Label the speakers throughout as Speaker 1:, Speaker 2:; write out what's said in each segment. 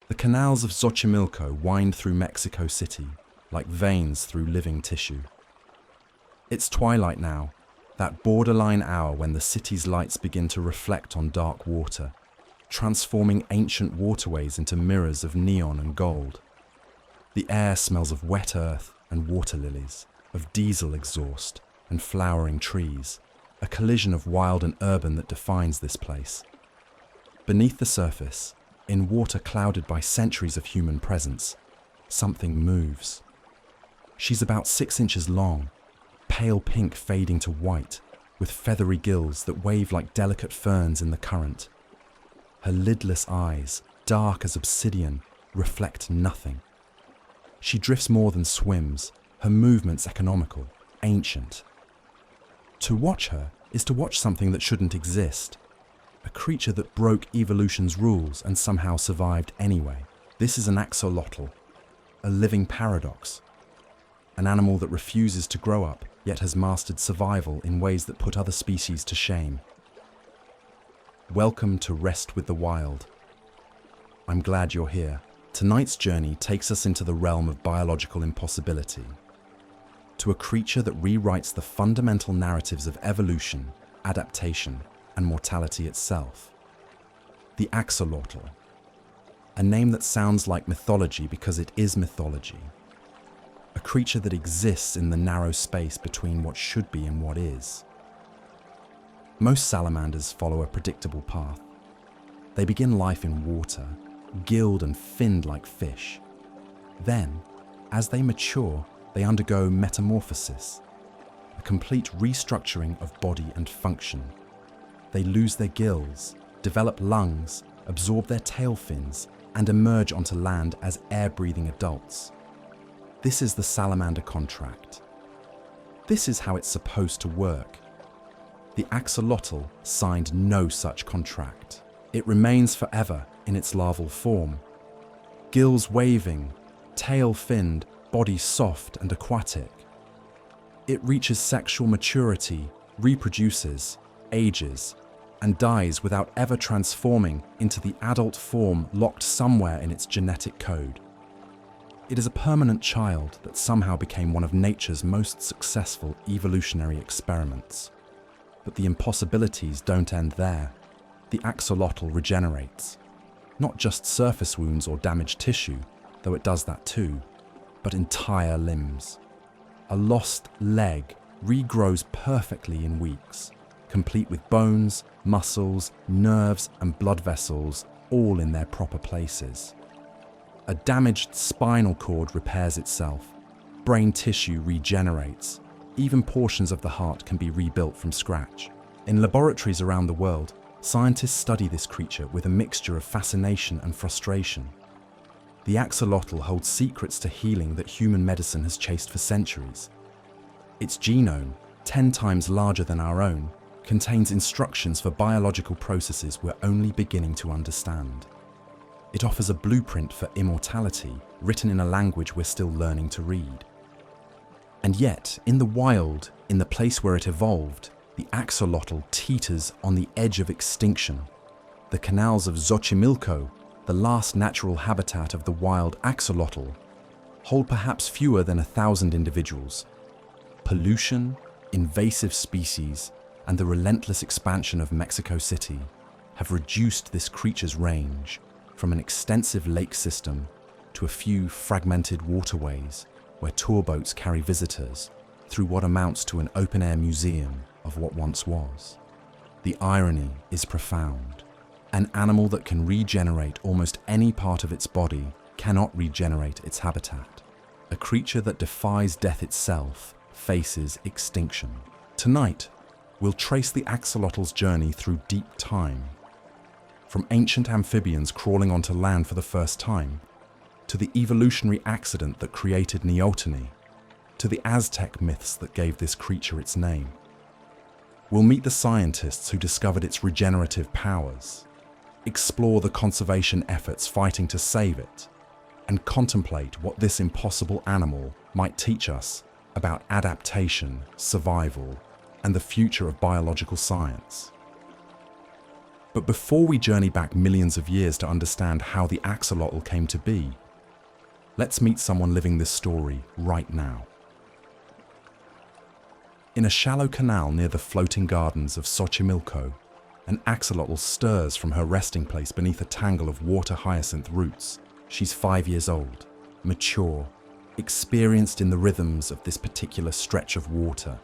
Speaker 1: The canals of Xochimilco wind through Mexico City like veins through living tissue. It's twilight now, that borderline hour when the city's lights begin to reflect on dark water, transforming ancient waterways into mirrors of neon and gold. The air smells of wet earth and water lilies, of diesel exhaust and flowering trees, a collision of wild and urban that defines this place. Beneath the surface, in water clouded by centuries of human presence, something moves. She's about 6 inches long, pale pink fading to white, with feathery gills that wave like delicate ferns in the current. Her lidless eyes, dark as obsidian, reflect nothing. She drifts more than swims, her movements economical, ancient. To watch her is to watch something that shouldn't exist, a creature that broke evolution's rules and somehow survived anyway. This is an axolotl, a living paradox, an animal that refuses to grow up yet has mastered survival in ways that put other species to shame. Welcome to Rest with the Wild. I'm glad you're here. Tonight's journey takes us into the realm of biological impossibility, to a creature that rewrites the fundamental narratives of evolution, adaptation, and mortality itself. The axolotl, a name that sounds like mythology because it is mythology, a creature that exists in the narrow space between what should be and what is. Most salamanders follow a predictable path. They begin life in water, gilled and finned like fish. Then, as they mature, they undergo metamorphosis, a complete restructuring of body and function. They lose their gills, develop lungs, absorb their tail fins, and emerge onto land as air-breathing adults. This is the salamander contract. This is how it's supposed to work. The axolotl signed no such contract. It remains forever in its larval form. Gills waving, tail finned, body soft and aquatic. It reaches sexual maturity, reproduces, ages, and dies without ever transforming into the adult form locked somewhere in its genetic code. It is a permanent child that somehow became one of nature's most successful evolutionary experiments. But the impossibilities don't end there. The axolotl regenerates. Not just surface wounds or damaged tissue, though it does that too, but entire limbs. A lost leg regrows perfectly in weeks, complete with bones, muscles, nerves, and blood vessels, all in their proper places. A damaged spinal cord repairs itself. Brain tissue regenerates. Even portions of the heart can be rebuilt from scratch. In laboratories around the world, scientists study this creature with a mixture of fascination and frustration. The axolotl holds secrets to healing that human medicine has chased for centuries. Its genome, 10 times larger than our own, contains instructions for biological processes we're only beginning to understand. It offers a blueprint for immortality, written in a language we're still learning to read. And yet, in the wild, in the place where it evolved, the axolotl teeters on the edge of extinction. The canals of Xochimilco, the last natural habitat of the wild axolotl, hold perhaps fewer than 1,000 individuals. Pollution, invasive species, and the relentless expansion of Mexico City have reduced this creature's range from an extensive lake system to a few fragmented waterways where tour boats carry visitors through what amounts to an open-air museum of what once was. The irony is profound. An animal that can regenerate almost any part of its body cannot regenerate its habitat. A creature that defies death itself faces extinction. Tonight, we'll trace the axolotl's journey through deep time, from ancient amphibians crawling onto land for the first time, to the evolutionary accident that created neoteny, to the Aztec myths that gave this creature its name. We'll meet the scientists who discovered its regenerative powers, explore the conservation efforts fighting to save it, and contemplate what this impossible animal might teach us about adaptation, survival, and the future of biological science. But before we journey back millions of years to understand how the axolotl came to be, let's meet someone living this story right now. In a shallow canal near the floating gardens of Xochimilco, an axolotl stirs from her resting place beneath a tangle of water hyacinth roots. She's 5 years old, mature, experienced in the rhythms of this particular stretch of water.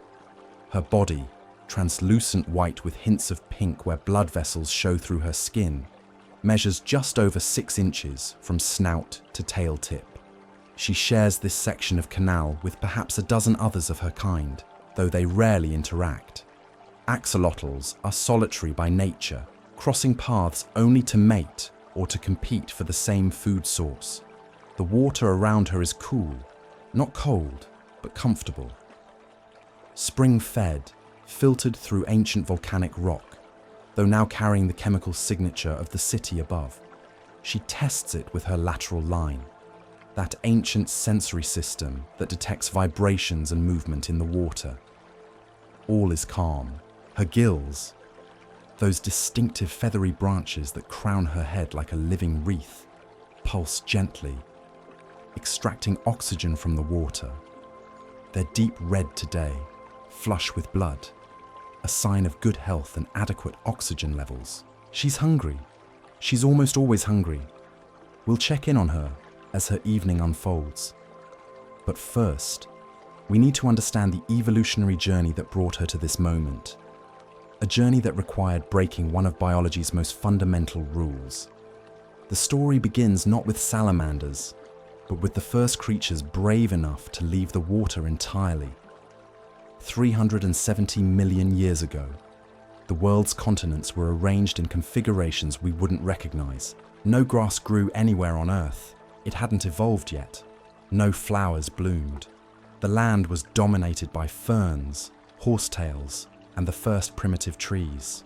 Speaker 1: Her body, translucent white with hints of pink where blood vessels show through her skin, measures just over 6 inches from snout to tail tip. She shares this section of canal with perhaps a dozen others of her kind, though they rarely interact. Axolotls are solitary by nature, crossing paths only to mate or to compete for the same food source. The water around her is cool, not cold, but comfortable. Spring-fed, filtered through ancient volcanic rock, though now carrying the chemical signature of the city above. She tests it with her lateral line, that ancient sensory system that detects vibrations and movement in the water. All is calm. Her gills, those distinctive feathery branches that crown her head like a living wreath, pulse gently, extracting oxygen from the water. They're deep red today, flush with blood, a sign of good health and adequate oxygen levels. She's hungry. She's almost always hungry. We'll check in on her as her evening unfolds. But first, we need to understand the evolutionary journey that brought her to this moment. A journey that required breaking one of biology's most fundamental rules. The story begins not with salamanders, but with the first creatures brave enough to leave the water entirely. 370 million years ago, the world's continents were arranged in configurations we wouldn't recognize. No grass grew anywhere on Earth. It hadn't evolved yet. No flowers bloomed. The land was dominated by ferns, horsetails, and the first primitive trees.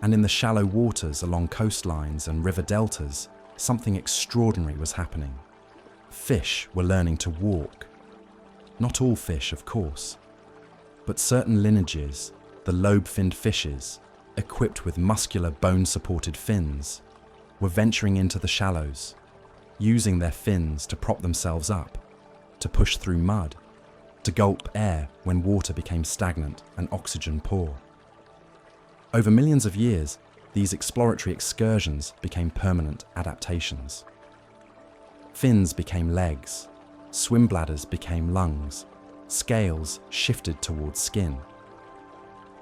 Speaker 1: And in the shallow waters along coastlines and river deltas, something extraordinary was happening. Fish were learning to walk. Not all fish, of course, but certain lineages, the lobe-finned fishes, equipped with muscular bone-supported fins, were venturing into the shallows, using their fins to prop themselves up, to push through mud, to gulp air when water became stagnant and oxygen poor. Over millions of years, these exploratory excursions became permanent adaptations. Fins became legs, swim bladders became lungs, scales shifted towards skin.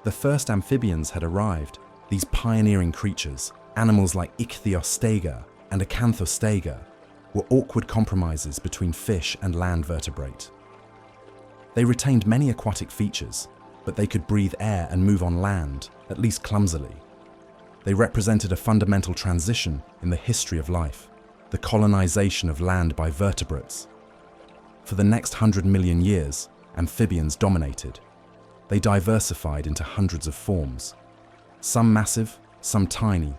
Speaker 1: The first amphibians had arrived, these pioneering creatures, animals like Ichthyostega and Acanthostega, were awkward compromises between fish and land vertebrate. They retained many aquatic features, but they could breathe air and move on land, at least clumsily. They represented a fundamental transition in the history of life, the colonization of land by vertebrates. For the next 100 million years, amphibians dominated. They diversified into hundreds of forms, some massive, some tiny,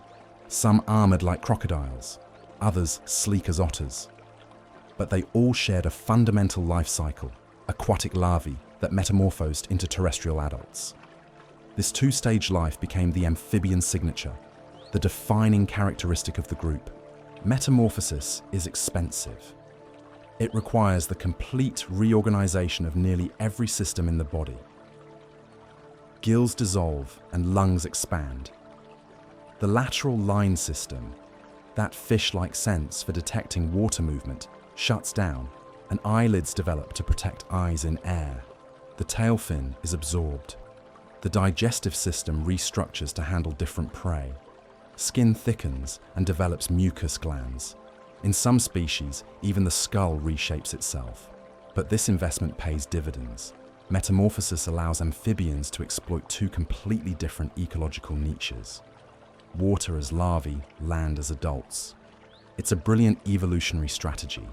Speaker 1: some armored like crocodiles, others sleek as otters. But they all shared a fundamental life cycle, aquatic larvae that metamorphosed into terrestrial adults. This two-stage life became the amphibian signature, the defining characteristic of the group. Metamorphosis is expensive. It requires the complete reorganization of nearly every system in the body. Gills dissolve and lungs expand. The lateral line system, that fish-like sense for detecting water movement, shuts down, and eyelids develop to protect eyes in air. The tail fin is absorbed. The digestive system restructures to handle different prey. Skin thickens and develops mucus glands. In some species, even the skull reshapes itself. But this investment pays dividends. Metamorphosis allows amphibians to exploit two completely different ecological niches. Water as larvae, land as adults. It's a brilliant evolutionary strategy,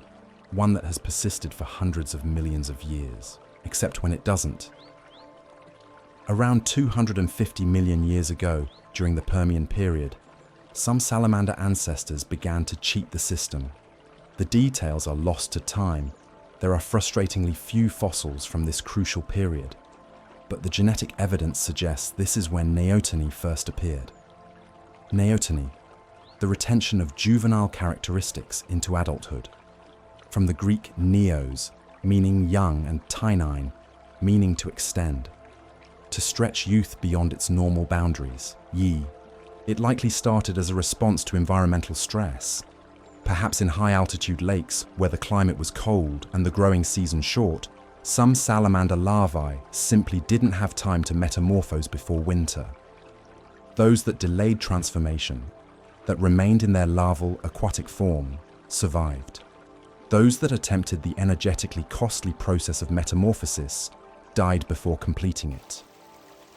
Speaker 1: one that has persisted for hundreds of millions of years, except when it doesn't. Around 250 million years ago, during the Permian period, some salamander ancestors began to cheat the system. The details are lost to time. There are frustratingly few fossils from this crucial period, but the genetic evidence suggests this is when neoteny first appeared. Neoteny, the retention of juvenile characteristics into adulthood. From the Greek neos, meaning young, and tynine, meaning to extend. To stretch youth beyond its normal boundaries, ye. It likely started as a response to environmental stress. Perhaps in high-altitude lakes where the climate was cold and the growing season short, some salamander larvae simply didn't have time to metamorphose before winter. Those that delayed transformation, that remained in their larval aquatic form, survived. Those that attempted the energetically costly process of metamorphosis died before completing it.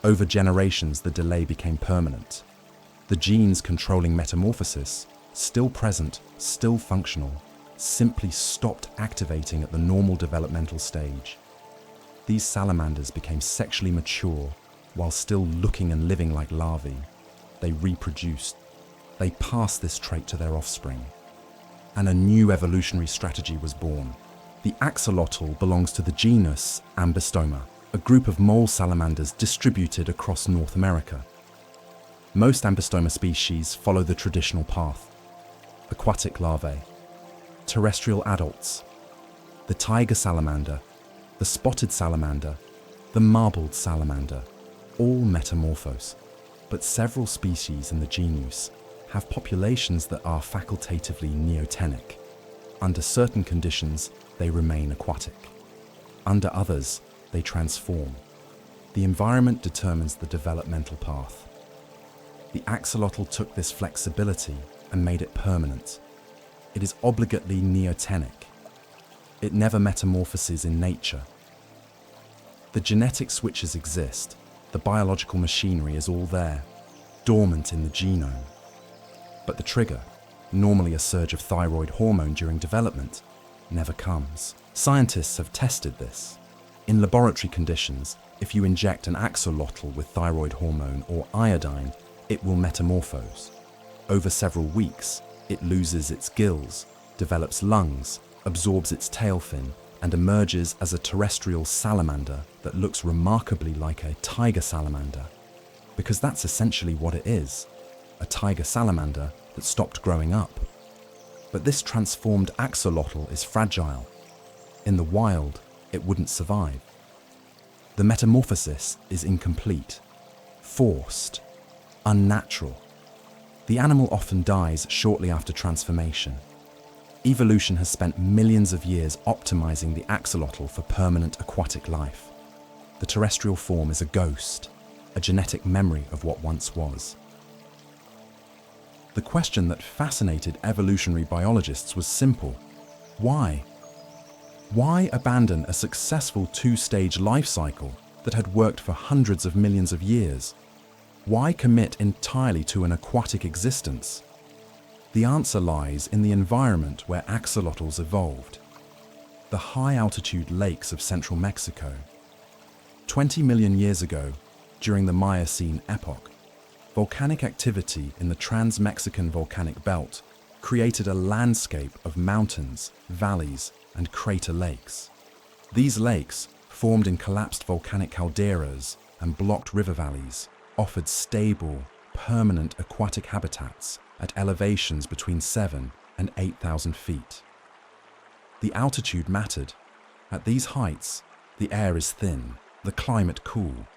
Speaker 1: Over generations, the delay became permanent. The genes controlling metamorphosis, still present, still functional, simply stopped activating at the normal developmental stage. These salamanders became sexually mature while still looking and living like larvae. They reproduced. They passed this trait to their offspring. And a new evolutionary strategy was born. The axolotl belongs to the genus Ambystoma, a group of mole salamanders distributed across North America. Most Ambystoma species follow the traditional path: aquatic larvae, terrestrial adults, the tiger salamander, the spotted salamander, the marbled salamander, all metamorphose. But several species in the genus have populations that are facultatively neotenic. Under certain conditions, they remain aquatic. Under others, they transform. The environment determines the developmental path. The axolotl took this flexibility and made it permanent. It is obligately neotenic. It never metamorphoses in nature. The genetic switches exist. The biological machinery is all there, dormant in the genome. But the trigger, normally a surge of thyroid hormone during development, never comes. Scientists have tested this. In laboratory conditions, if you inject an axolotl with thyroid hormone or iodine, it will metamorphose. Over several weeks, it loses its gills, develops lungs, absorbs its tail fin, and emerges as a terrestrial salamander that looks remarkably like a tiger salamander. Because that's essentially what it is, a tiger salamander that stopped growing up. But this transformed axolotl is fragile. In the wild, it wouldn't survive. The metamorphosis is incomplete, forced, unnatural. The animal often dies shortly after transformation. Evolution has spent millions of years optimizing the axolotl for permanent aquatic life. The terrestrial form is a ghost, a genetic memory of what once was. The question that fascinated evolutionary biologists was simple: why? Why abandon a successful two-stage life cycle that had worked for hundreds of millions of years? Why commit entirely to an aquatic existence? The answer lies in the environment where axolotls evolved. The high-altitude lakes of central Mexico. 20 million years ago, during the Miocene epoch, volcanic activity in the trans-Mexican volcanic belt created a landscape of mountains, valleys, and crater lakes. These lakes, formed in collapsed volcanic calderas and blocked river valleys, offered stable, permanent aquatic habitats at elevations between 7,000 and 8,000 feet. The altitude mattered. At these heights, the air is thin, the climate cool,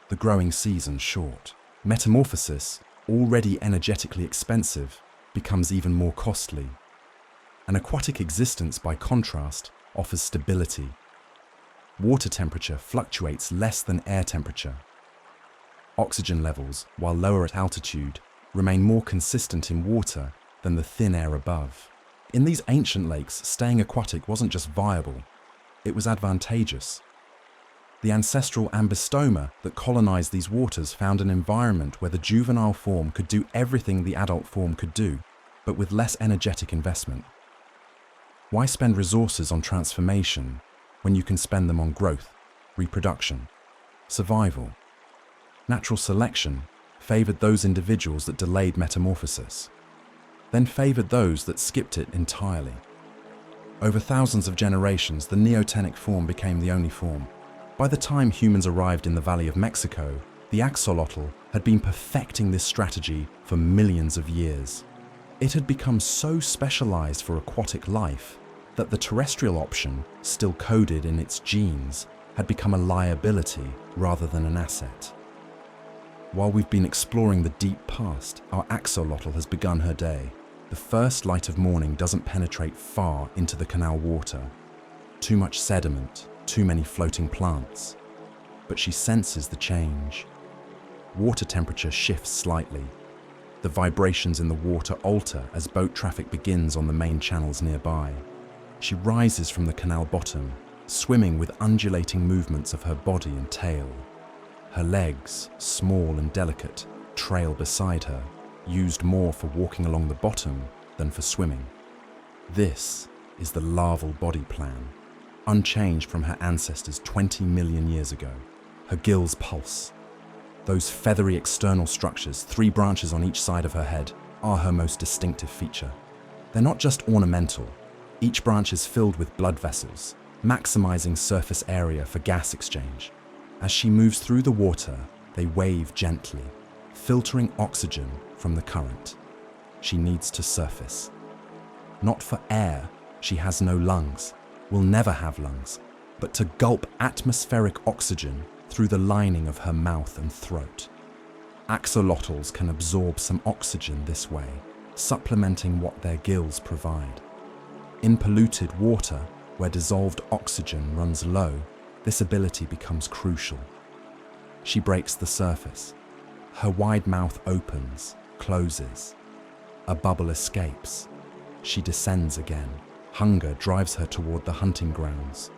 Speaker 1: the growing season short. Metamorphosis, already energetically expensive, becomes even more costly. An aquatic existence, by contrast, offers stability. Water temperature fluctuates less than air temperature. Oxygen levels, while lower at altitude, remain more consistent in water than the thin air above. In these ancient lakes, staying aquatic wasn't just viable, it was advantageous. The ancestral Ambystoma that colonized these waters found an environment where the juvenile form could do everything the adult form could do, but with less energetic investment. Why spend resources on transformation when you can spend them on growth, reproduction, survival? Natural selection favored those individuals that delayed metamorphosis, then favored those that skipped it entirely. Over thousands of generations, the neotenic form became the only form. By the time humans arrived in the Valley of Mexico, The axolotl had been perfecting this strategy for millions of years. It had become so specialized for aquatic life that the terrestrial option, still coded in its genes, had become a liability rather than an asset. While we've been exploring the deep past, our axolotl has begun her day. The first light of morning doesn't penetrate far into the canal water. Too much sediment, too many floating plants. But she senses the change. Water temperature shifts slightly. The vibrations in the water alter as boat traffic begins on the main channels nearby. She rises from the canal bottom, swimming with undulating movements of her body and tail. Her legs, small and delicate, trail beside her, used more for walking along the bottom than for swimming. This is the larval body plan, unchanged from her ancestors 20 million years ago. Her gills pulse. Those feathery external structures, 3 branches on each side of her head, are her most distinctive feature. They're not just ornamental. Each branch is filled with blood vessels, maximizing surface area for gas exchange. As she moves through the water, they wave gently, filtering oxygen from the current. She needs to surface. Not for air, she has no lungs, will never have lungs, but to gulp atmospheric oxygen through the lining of her mouth and throat. Axolotls can absorb some oxygen this way, supplementing what their gills provide. In polluted water, where dissolved oxygen runs low, this ability becomes crucial. She breaks the surface. Her wide mouth opens, closes. A bubble escapes. She descends again. Hunger drives her toward the hunting grounds,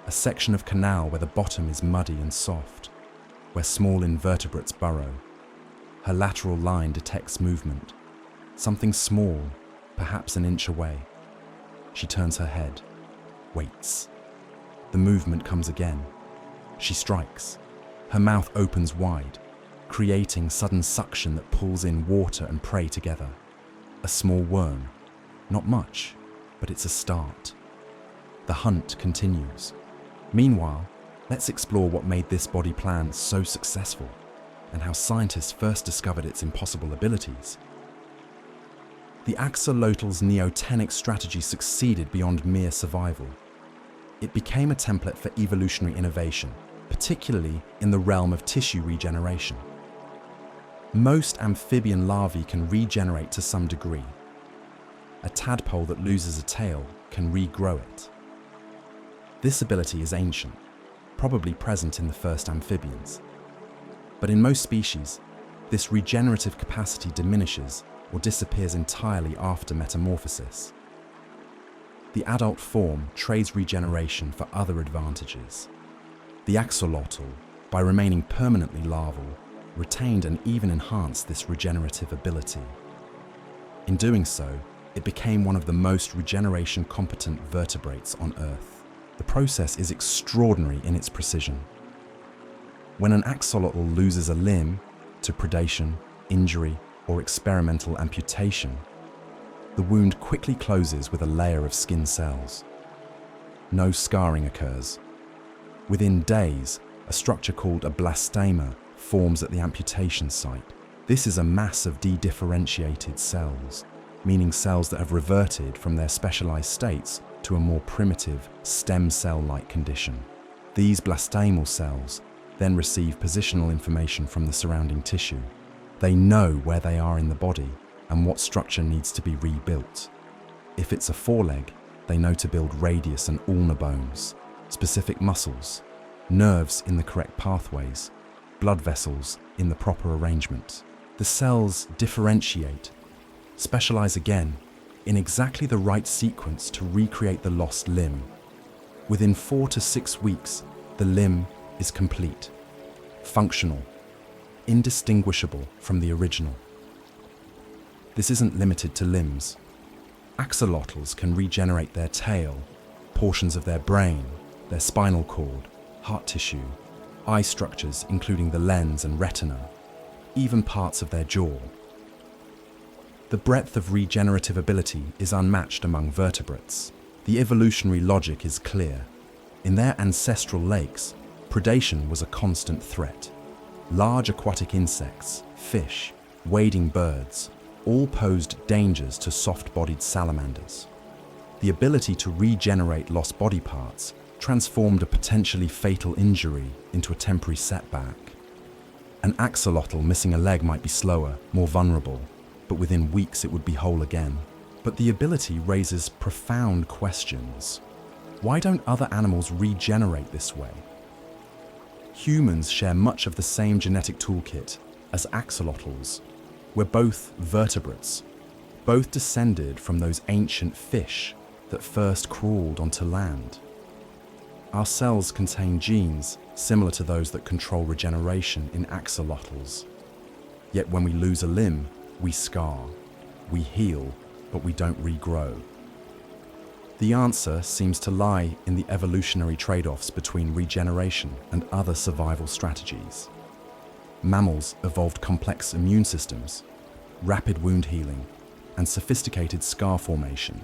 Speaker 1: a section of canal where the bottom is muddy and soft, where small invertebrates burrow. Her lateral line detects movement, something small, perhaps an inch away. She turns her head, waits. The movement comes again. She strikes. Her mouth opens wide, creating sudden suction that pulls in water and prey together. A small worm, not much, but it's a start. The hunt continues. Meanwhile, let's explore what made this body plan so successful and how scientists first discovered its impossible abilities. The axolotl's neotenic strategy succeeded beyond mere survival. It became a template for evolutionary innovation, particularly in the realm of tissue regeneration. Most amphibian larvae can regenerate to some degree. A tadpole that loses a tail can regrow it. This ability is ancient, probably present in the first amphibians. But in most species, this regenerative capacity diminishes or disappears entirely after metamorphosis. The adult form trades regeneration for other advantages. The axolotl, by remaining permanently larval, retained and even enhanced this regenerative ability. In doing so, it became one of the most regeneration-competent vertebrates on Earth. The process is extraordinary in its precision. When an axolotl loses a limb to predation, injury, or experimental amputation, the wound quickly closes with a layer of skin cells. No scarring occurs. Within days, a structure called a blastema forms at the amputation site. This is a mass of dedifferentiated cells, meaning cells that have reverted from their specialized states to a more primitive stem cell-like condition. These blastemal cells then receive positional information from the surrounding tissue. They know where they are in the body and what structure needs to be rebuilt. If it's a foreleg, they know to build radius and ulnar bones, specific muscles, nerves in the correct pathways, blood vessels in the proper arrangement. The cells differentiate, specialize again, in exactly the right sequence to recreate the lost limb. Within 4 to 6 weeks, the limb is complete, functional, indistinguishable from the original. This isn't limited to limbs. Axolotls can regenerate their tail, portions of their brain, their spinal cord, heart tissue, eye structures including the lens and retina, even parts of their jaw. The breadth of regenerative ability is unmatched among vertebrates. The evolutionary logic is clear. In their ancestral lakes, predation was a constant threat. Large aquatic insects, fish, wading birds, all posed dangers to soft-bodied salamanders. The ability to regenerate lost body parts transformed a potentially fatal injury into a temporary setback. An axolotl missing a leg might be slower, more vulnerable, but within weeks it would be whole again. But the ability raises profound questions. Why don't other animals regenerate this way? Humans share much of the same genetic toolkit as axolotls. We're both vertebrates, both descended from those ancient fish that first crawled onto land. Our cells contain genes similar to those that control regeneration in axolotls. Yet when we lose a limb, we scar. We heal, but we don't regrow. The answer seems to lie in the evolutionary trade-offs between regeneration and other survival strategies. Mammals evolved complex immune systems, rapid wound healing, and sophisticated scar formation,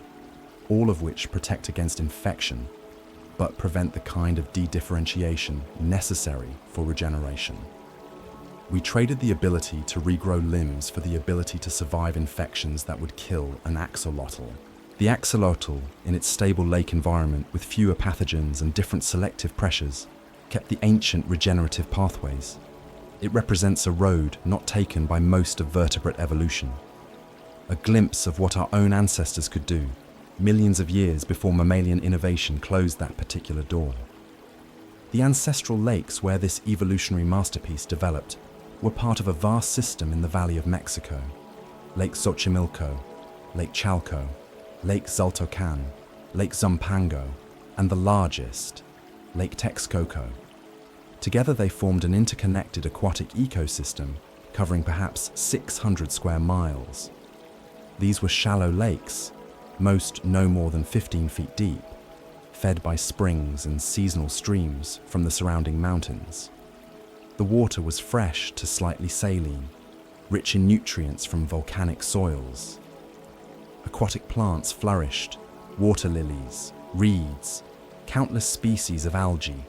Speaker 1: all of which protect against infection, but prevent the kind of de-differentiation necessary for regeneration. We traded the ability to regrow limbs for the ability to survive infections that would kill an axolotl. The axolotl, in its stable lake environment with fewer pathogens and different selective pressures, kept the ancient regenerative pathways. It represents a road not taken by most of vertebrate evolution. A glimpse of what our own ancestors could do, millions of years before mammalian innovation closed that particular door. The ancestral lakes where this evolutionary masterpiece developed were part of a vast system in the Valley of Mexico. Lake Xochimilco, Lake Chalco, Lake Xaltocan, Lake Zumpango, and the largest, Lake Texcoco. Together they formed an interconnected aquatic ecosystem covering perhaps 600 square miles. These were shallow lakes, most no more than 15 feet deep, fed by springs and seasonal streams from the surrounding mountains. The water was fresh to slightly saline, rich in nutrients from volcanic soils. Aquatic plants flourished, water lilies, reeds, countless species of algae.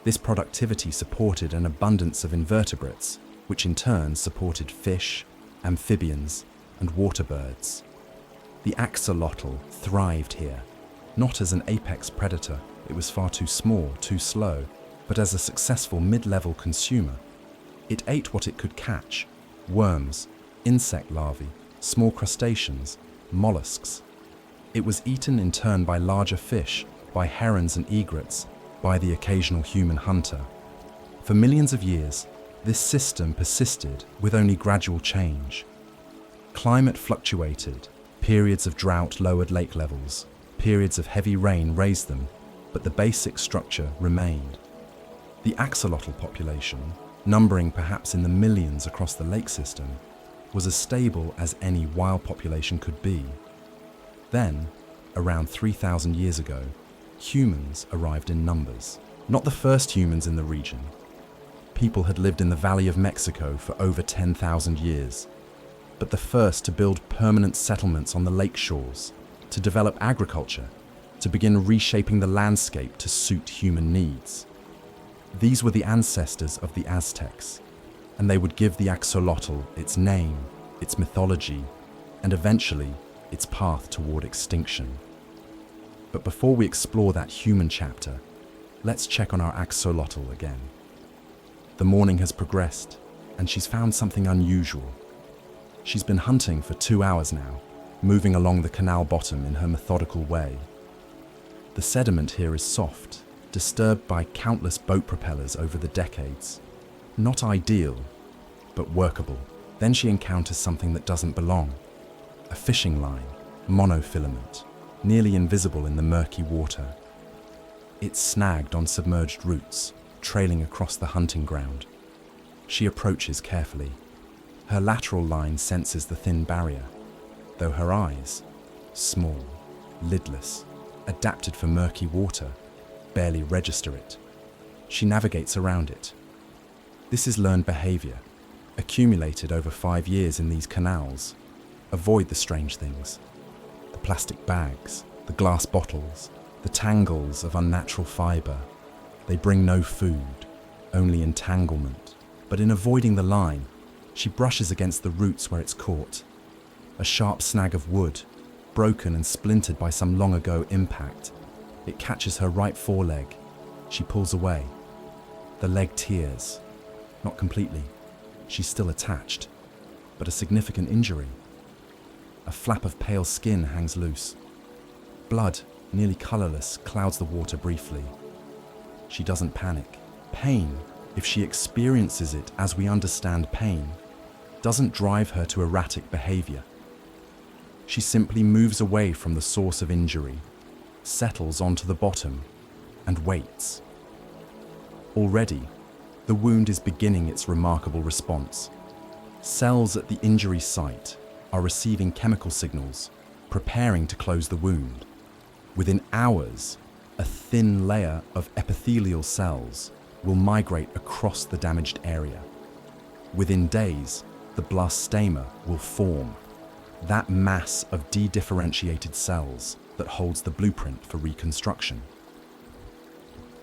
Speaker 1: This productivity supported an abundance of invertebrates, which in turn supported fish, amphibians, and water birds. The axolotl thrived here, not as an apex predator, it was far too small, too slow, but as a successful mid-level consumer. It ate what it could catch: worms, insect larvae, small crustaceans, mollusks. It was eaten in turn by larger fish, by herons and egrets, by the occasional human hunter. For millions of years, this system persisted with only gradual change. Climate fluctuated, periods of drought lowered lake levels, periods of heavy rain raised them, but the basic structure remained. The axolotl population, numbering perhaps in the millions across the lake system, was as stable as any wild population could be. Then, around 3,000 years ago, humans arrived in numbers. Not the first humans in the region. People had lived in the Valley of Mexico for over 10,000 years, but the first to build permanent settlements on the lake shores, to develop agriculture, to begin reshaping the landscape to suit human needs. These were the ancestors of the Aztecs, and they would give the axolotl its name, its mythology, and eventually its path toward extinction. But before we explore that human chapter, let's check on our axolotl again. The morning has progressed, and she's found something unusual. She's been hunting for 2 hours now, moving along the canal bottom in her methodical way. The sediment here is soft, disturbed by countless boat propellers over the decades. Not ideal, but workable. Then she encounters something that doesn't belong. A fishing line, monofilament, nearly invisible in the murky water. It's snagged on submerged roots, trailing across the hunting ground. She approaches carefully. Her lateral line senses the thin barrier, though her eyes, small, lidless, adapted for murky water, barely register it. She navigates around it. This is learned behavior, accumulated over 5 years in these canals. Avoid the strange things. The plastic bags, the glass bottles, the tangles of unnatural fiber. They bring no food, only entanglement. but in avoiding the line, she brushes against the roots where it's caught. A sharp snag of wood, broken and splintered by some long ago impact. It catches her right foreleg. She pulls away. The leg tears. Not completely. She's still attached, but a significant injury. A flap of pale skin hangs loose. Blood, nearly colorless, clouds the water briefly. She doesn't panic. Pain, if she experiences it as we understand pain, doesn't drive her to erratic behavior. She simply moves away from the source of injury, settles onto the bottom, and waits. Already, the wound is beginning its remarkable response. Cells at the injury site are receiving chemical signals, preparing to close the wound. Within hours, a thin layer of epithelial cells will migrate across the damaged area. Within days, the blastema will form, that mass of dedifferentiated cells that holds the blueprint for reconstruction.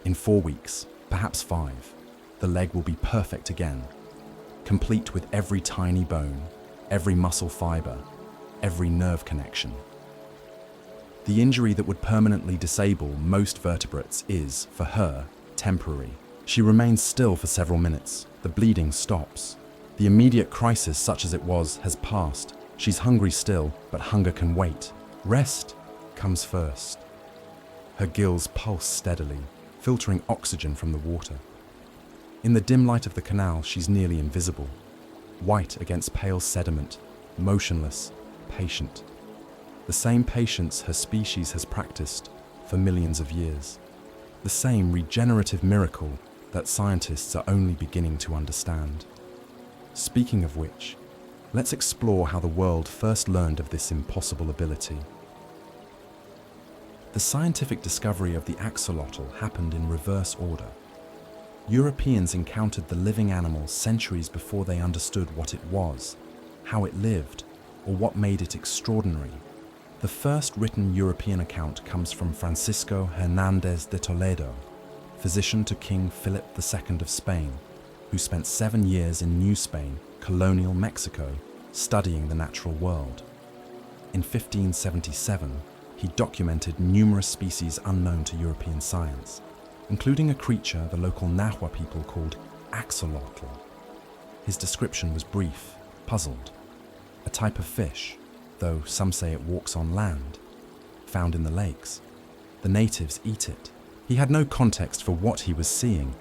Speaker 1: In 4 weeks, perhaps 5, the leg will be perfect again, complete with every tiny bone, every muscle fiber, every nerve connection. The injury that would permanently disable most vertebrates is, for her, temporary. She remains still for several minutes. The bleeding stops. The immediate crisis, such as it was, has passed. She's hungry still, but hunger can wait. Rest comes first. Her gills pulse steadily, filtering oxygen from the water. In the dim light of the canal, she's nearly invisible. White against pale sediment, motionless, patient. The same patience her species has practiced for millions of years. The same regenerative miracle that scientists are only beginning to understand. Speaking of which, let's explore how the world first learned of this impossible ability. The scientific discovery of the axolotl happened in reverse order. Europeans encountered the living animal centuries before they understood what it was, how it lived, or what made it extraordinary. The first written European account comes from Francisco Hernández de Toledo, physician to King Philip II of Spain, who spent 7 years in New Spain, colonial Mexico, studying the natural world. In 1577, he documented numerous species unknown to European science, including a creature the local Nahua people called Axolotl. His description was brief, puzzled. A type of fish, though some say it walks on land, found in the lakes. The natives eat it. He had no context for what he was seeing.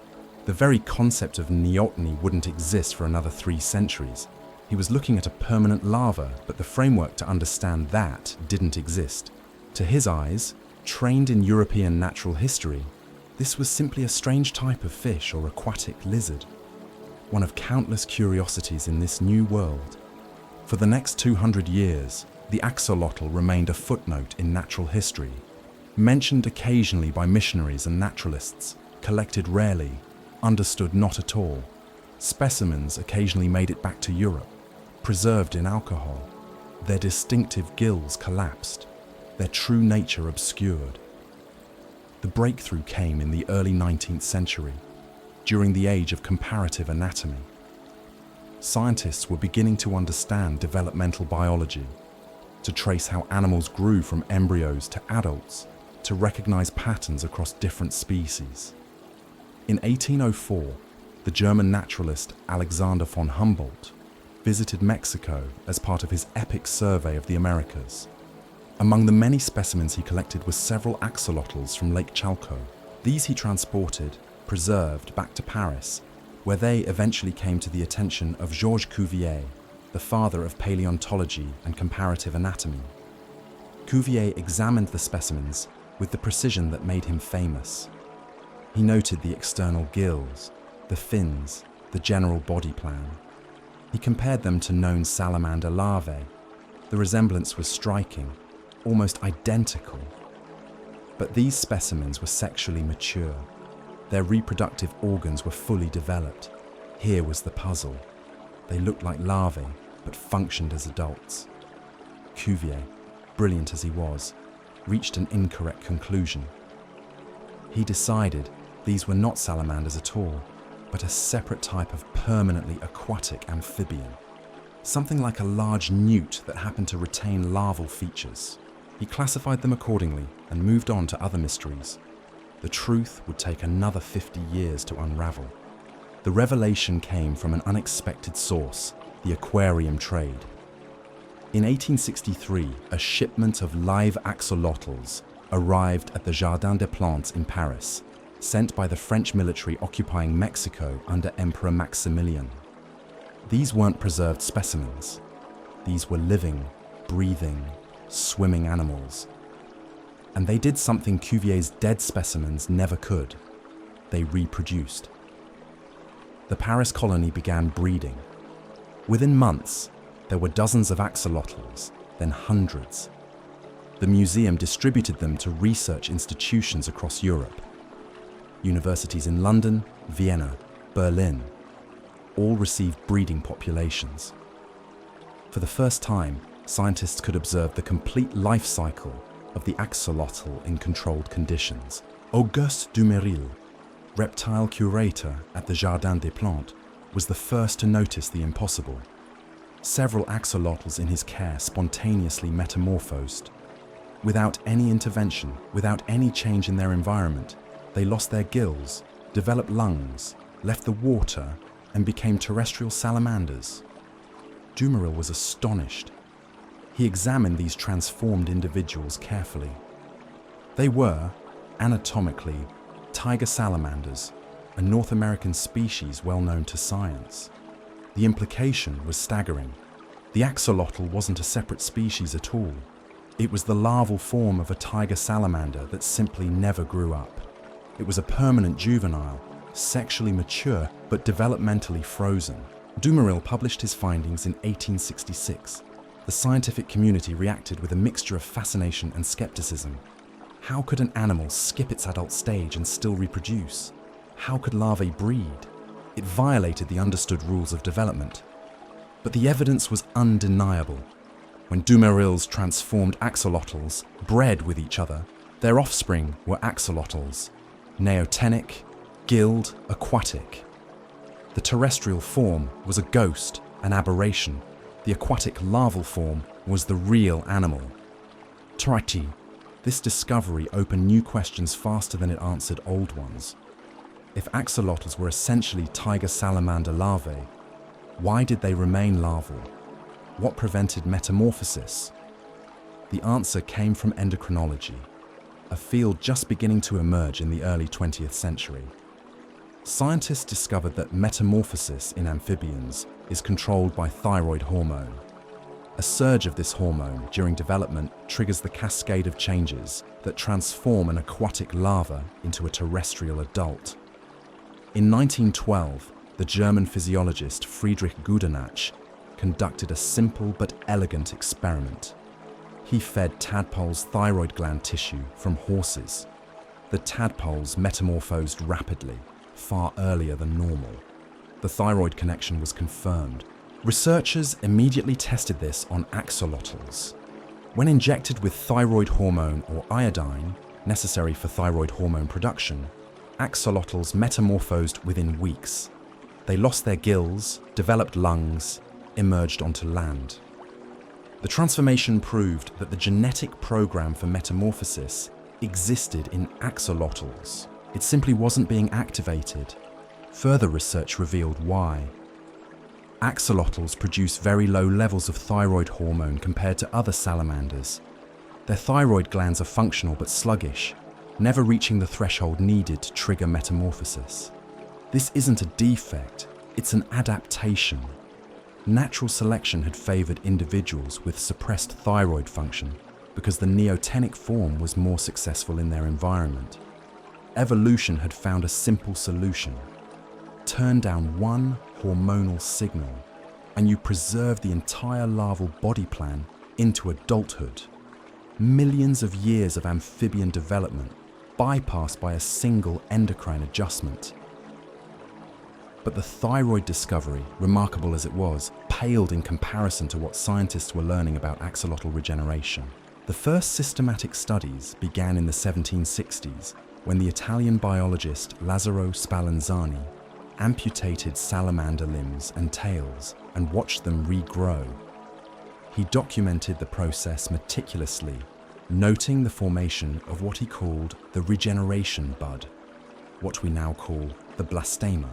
Speaker 1: The very concept of neoteny wouldn't exist for another 3 centuries. He was looking at a permanent larva, but the framework to understand that didn't exist. To his eyes, trained in European natural history, this was simply a strange type of fish or aquatic lizard, one of countless curiosities in this new world. For the next 200 years, the axolotl remained a footnote in natural history, mentioned occasionally by missionaries and naturalists, collected rarely, understood not at all. Specimens occasionally made it back to Europe, preserved in alcohol. Their distinctive gills collapsed, their true nature obscured. The breakthrough came in the early 19th century, during the age of comparative anatomy. Scientists were beginning to understand developmental biology, to trace how animals grew from embryos to adults, to recognize patterns across different species. In 1804, the German naturalist Alexander von Humboldt visited Mexico as part of his epic survey of the Americas. Among the many specimens he collected were several axolotls from Lake Chalco. These he transported, preserved, back to Paris, where they eventually came to the attention of Georges Cuvier, the father of paleontology and comparative anatomy. Cuvier examined the specimens with the precision that made him famous. He noted the external gills, the fins, the general body plan. He compared them to known salamander larvae. The resemblance was striking, almost identical. But these specimens were sexually mature. Their reproductive organs were fully developed. Here was the puzzle. They looked like larvae, but functioned as adults. Cuvier, brilliant as he was, reached an incorrect conclusion. He decided these were not salamanders at all. but a separate type of permanently aquatic amphibian. Something like a large newt that happened to retain larval features. He classified them accordingly and moved on to other mysteries. The truth would take another 50 years to unravel. The revelation came from an unexpected source, the aquarium trade. In 1863, a shipment of live axolotls arrived at the Jardin des Plantes in Paris, sent by the French military occupying Mexico under Emperor Maximilian. These weren't preserved specimens. These were living, breathing, swimming animals. And they did something Cuvier's dead specimens never could. They reproduced. The Paris colony began breeding. Within months, there were dozens of axolotls, then hundreds. The museum distributed them to research institutions across Europe. Universities in London, Vienna, Berlin, all received breeding populations. For the first time, scientists could observe the complete life cycle of the axolotl in controlled conditions. Auguste Dumeril, reptile curator at the Jardin des Plantes, was the first to notice the impossible. Several axolotls in his care spontaneously metamorphosed. Without any intervention, without any change in their environment, they lost their gills, developed lungs, left the water, and became terrestrial salamanders. Dumeril was astonished. He examined these transformed individuals carefully. They were, anatomically, tiger salamanders, a North American species well known to science. The implication was staggering. The axolotl wasn't a separate species at all. It was the larval form of a tiger salamander that simply never grew up. It was a permanent juvenile, sexually mature but developmentally frozen. Dumeril published his findings in 1866. The scientific community reacted with a mixture of fascination and skepticism. How could an animal skip its adult stage and still reproduce? How could larvae breed? It violated the understood rules of development. But the evidence was undeniable. When Dumeril's transformed axolotls bred with each other, their offspring were axolotls, neotenic, gilled, aquatic. The terrestrial form was a ghost, an aberration. The aquatic larval form was the real animal. Traiti. This discovery opened new questions faster than it answered old ones. If axolotls were essentially tiger salamander larvae, why did they remain larval? What prevented metamorphosis? The answer came from endocrinology, a field just beginning to emerge in the early 20th century. Scientists discovered that metamorphosis in amphibians is controlled by thyroid hormone. A surge of this hormone during development triggers the cascade of changes that transform an aquatic larva into a terrestrial adult. In 1912, the German physiologist Friedrich Gudenach conducted a simple but elegant experiment. He fed tadpoles thyroid gland tissue from horses. The tadpoles metamorphosed rapidly, far earlier than normal. The thyroid connection was confirmed. Researchers immediately tested this on axolotls. When injected with thyroid hormone or iodine, necessary for thyroid hormone production, axolotls metamorphosed within weeks. They lost their gills, developed lungs, emerged onto land. The transformation proved that the genetic program for metamorphosis existed in axolotls. It simply wasn't being activated. Further research revealed why. Axolotls produce very low levels of thyroid hormone compared to other salamanders. Their thyroid glands are functional but sluggish, never reaching the threshold needed to trigger metamorphosis. This isn't a defect, it's an adaptation. Natural selection had favored individuals with suppressed thyroid function because the neotenic form was more successful in their environment. Evolution had found a simple solution. Turn down one hormonal signal, and you preserve the entire larval body plan into adulthood. Millions of years of amphibian development bypassed by a single endocrine adjustment. But the thyroid discovery, remarkable as it was, paled in comparison to what scientists were learning about axolotl regeneration. The first systematic studies began in the 1760s when the Italian biologist Lazzaro Spallanzani amputated salamander limbs and tails and watched them regrow. He documented the process meticulously, noting the formation of what he called the regeneration bud, what we now call the blastema.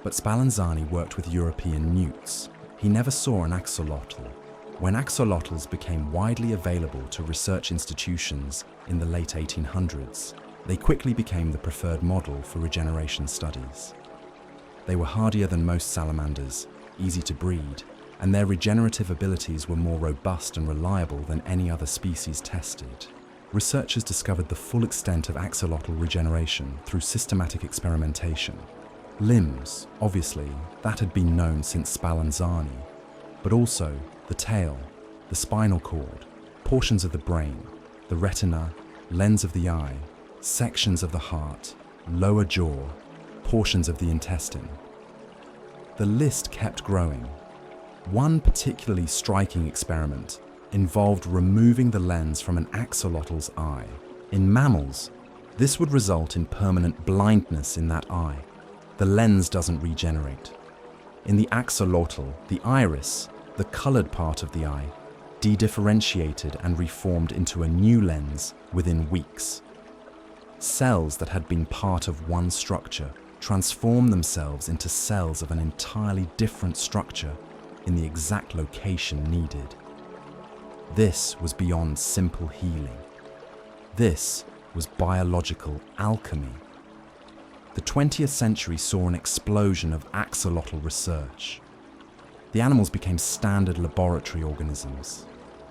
Speaker 1: But Spallanzani worked with European newts. He never saw an axolotl. When axolotls became widely available to research institutions in the late 1800s, they quickly became the preferred model for regeneration studies. They were hardier than most salamanders, easy to breed, and their regenerative abilities were more robust and reliable than any other species tested. Researchers discovered the full extent of axolotl regeneration through systematic experimentation. Limbs, obviously, that had been known since Spallanzani, but also the tail, the spinal cord, portions of the brain, the retina, lens of the eye, sections of the heart, lower jaw, portions of the intestine. The list kept growing. One particularly striking experiment involved removing the lens from an axolotl's eye. In mammals, this would result in permanent blindness in that eye. The lens doesn't regenerate. In the axolotl, the iris, the colored part of the eye, de-differentiated and reformed into a new lens within weeks. Cells that had been part of one structure transform themselves into cells of an entirely different structure in the exact location needed. This was beyond simple healing. This was biological alchemy. The 20th century saw an explosion of axolotl research. The animals became standard laboratory organisms,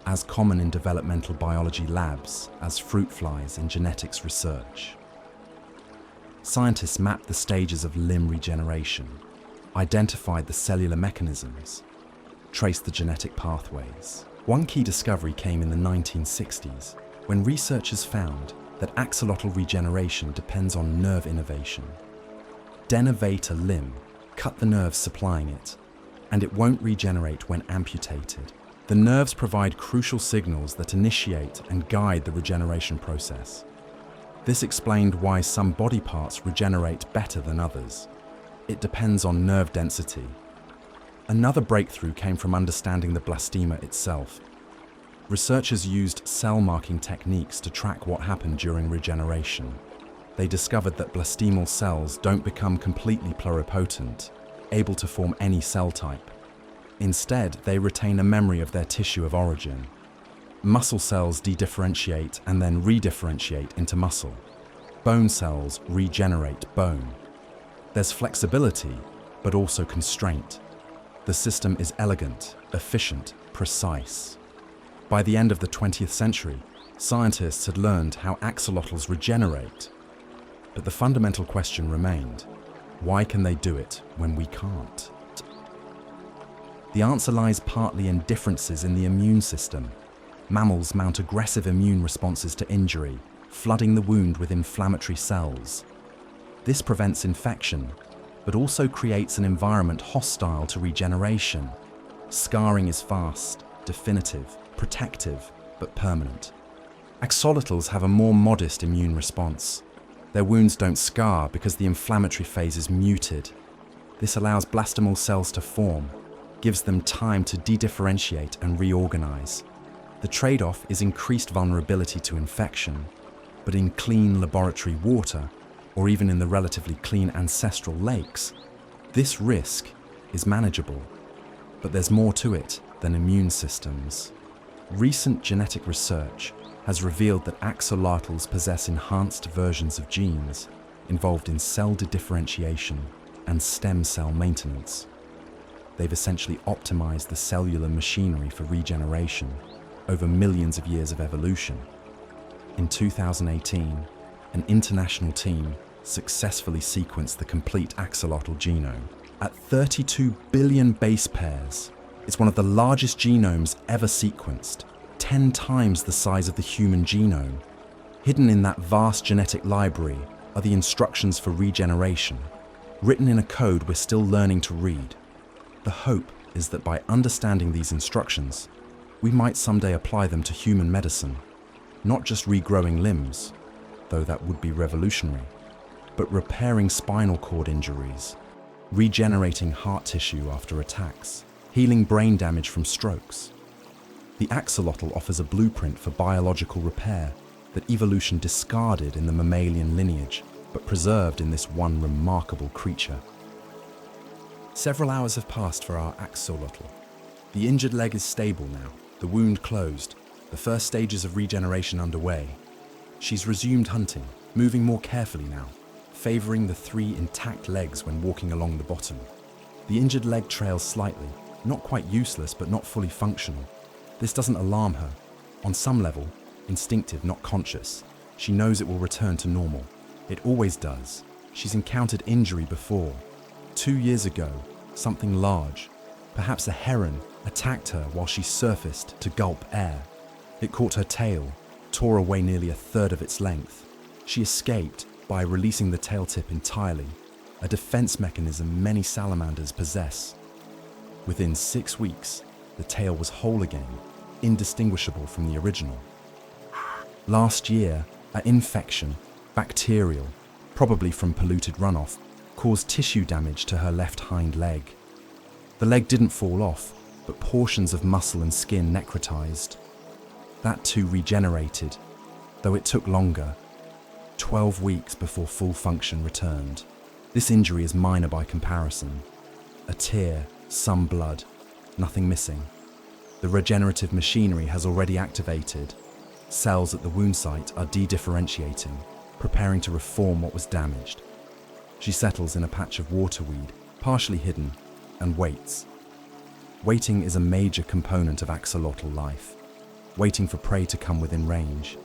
Speaker 1: as common in developmental biology labs as fruit flies in genetics research. Scientists mapped the stages of limb regeneration, identified the cellular mechanisms, traced the genetic pathways. One key discovery came in the 1960s, when researchers found that axolotl regeneration depends on nerve innervation. Denervate a limb, cut the nerves supplying it, and it won't regenerate when amputated. The nerves provide crucial signals that initiate and guide the regeneration process. This explained why some body parts regenerate better than others. It depends on nerve density. Another breakthrough came from understanding the blastema itself. Researchers used cell marking techniques to track what happened during regeneration. They discovered that blastemal cells don't become completely pluripotent, able to form any cell type. Instead, they retain a memory of their tissue of origin. Muscle cells de-differentiate and then redifferentiate into muscle. Bone cells regenerate bone. There's flexibility, but also constraint. The system is elegant, efficient, precise. By the end of the 20th century, scientists had learned how axolotls regenerate. But the fundamental question remained: why can they do it when we can't? The answer lies partly in differences in the immune system. Mammals mount aggressive immune responses to injury, flooding the wound with inflammatory cells. This prevents infection, but also creates an environment hostile to regeneration. Scarring is fast, definitive, protective, but permanent. Axolotls have a more modest immune response. Their wounds don't scar because the inflammatory phase is muted. This allows blastemal cells to form, gives them time to de-differentiate and reorganize. The trade-off is increased vulnerability to infection, but in clean laboratory water, or even in the relatively clean ancestral lakes, this risk is manageable. But there's more to it than immune systems. Recent genetic research has revealed that axolotls possess enhanced versions of genes involved in cell de-differentiation and stem cell maintenance. They've essentially optimized the cellular machinery for regeneration over millions of years of evolution. In 2018, an international team successfully sequenced the complete axolotl genome. At 32 billion base pairs, it's one of the largest genomes ever sequenced, 10 times the size of the human genome. Hidden in that vast genetic library are the instructions for regeneration, written in a code we're still learning to read. The hope is that by understanding these instructions, we might someday apply them to human medicine, not just regrowing limbs, though that would be revolutionary, but repairing spinal cord injuries, regenerating heart tissue after attacks, healing brain damage from strokes. The axolotl offers a blueprint for biological repair that evolution discarded in the mammalian lineage, but preserved in this one remarkable creature. Several hours have passed for our axolotl. The injured leg is stable now, the wound closed, the first stages of regeneration underway. She's resumed hunting, moving more carefully now, favoring the 3 intact legs when walking along the bottom. The injured leg trails slightly, not quite useless but not fully functional. This doesn't alarm her. On some level, instinctive, not conscious, she knows it will return to normal. It always does. She's encountered injury before. 2 years ago, something large, perhaps a heron, attacked her while she surfaced to gulp air. It caught her tail, tore away nearly a third of its length. She escaped by releasing the tail tip entirely, a defense mechanism many salamanders possess. Within 6 weeks, the tail was whole again, indistinguishable from the original. Last year, an infection, bacterial, probably from polluted runoff, caused tissue damage to her left hind leg. The leg didn't fall off, but portions of muscle and skin necrotized. That too regenerated, though it took longer, 12 weeks before full function returned. This injury is minor by comparison. A tear, some blood, nothing missing. The regenerative machinery has already activated. Cells at the wound site are de-differentiating, preparing to reform what was damaged. She settles in a patch of waterweed, partially hidden, and waits. Waiting is a major component of axolotl life. Waiting for prey to come within range.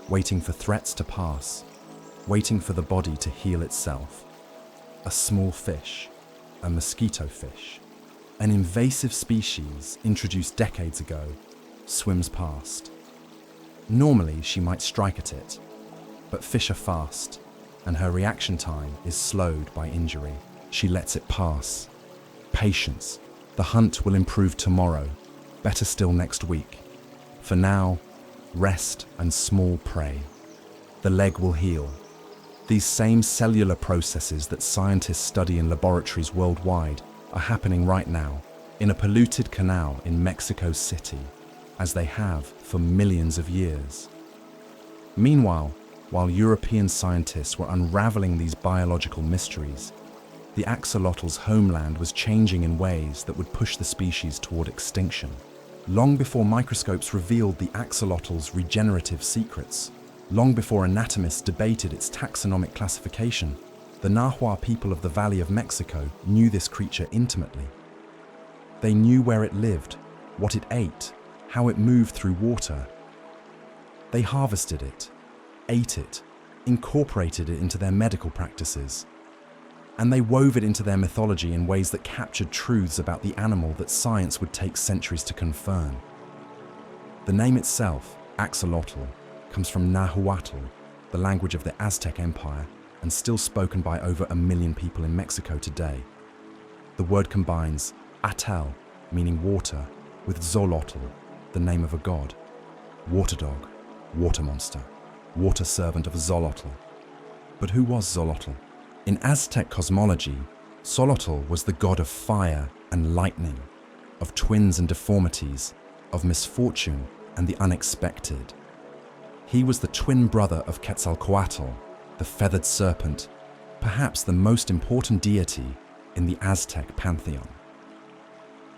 Speaker 1: Waiting for threats to pass. Waiting for the body to heal itself. A small fish, a mosquito fish, an invasive species introduced decades ago, swims past. Normally she might strike at it, but fish are fast, and her reaction time is slowed by injury. She lets it pass. Patience. The hunt will improve tomorrow, better still next week. For now, rest and small prey. The leg will heal. These same cellular processes that scientists study in laboratories worldwide are happening right now in a polluted canal in Mexico City, as they have for millions of years. Meanwhile, while European scientists were unraveling these biological mysteries, the axolotl's homeland was changing in ways that would push the species toward extinction. Long before microscopes revealed the axolotl's regenerative secrets, long before anatomists debated its taxonomic classification, the Nahua people of the Valley of Mexico knew this creature intimately. They knew where it lived, what it ate, how it moved through water. They harvested it, ate it, incorporated it into their medical practices, and they wove it into their mythology in ways that captured truths about the animal that science would take centuries to confirm. The name itself, axolotl, comes from Nahuatl, the language of the Aztec Empire, and still spoken by over 1 million people in Mexico today. The word combines atal, meaning water, with Xolotl, the name of a god. Water dog, water monster, water servant of Xolotl. But who was Xolotl? In Aztec cosmology, Xolotl was the god of fire and lightning, of twins and deformities, of misfortune and the unexpected. He was the twin brother of Quetzalcoatl, the feathered serpent, perhaps the most important deity in the Aztec pantheon.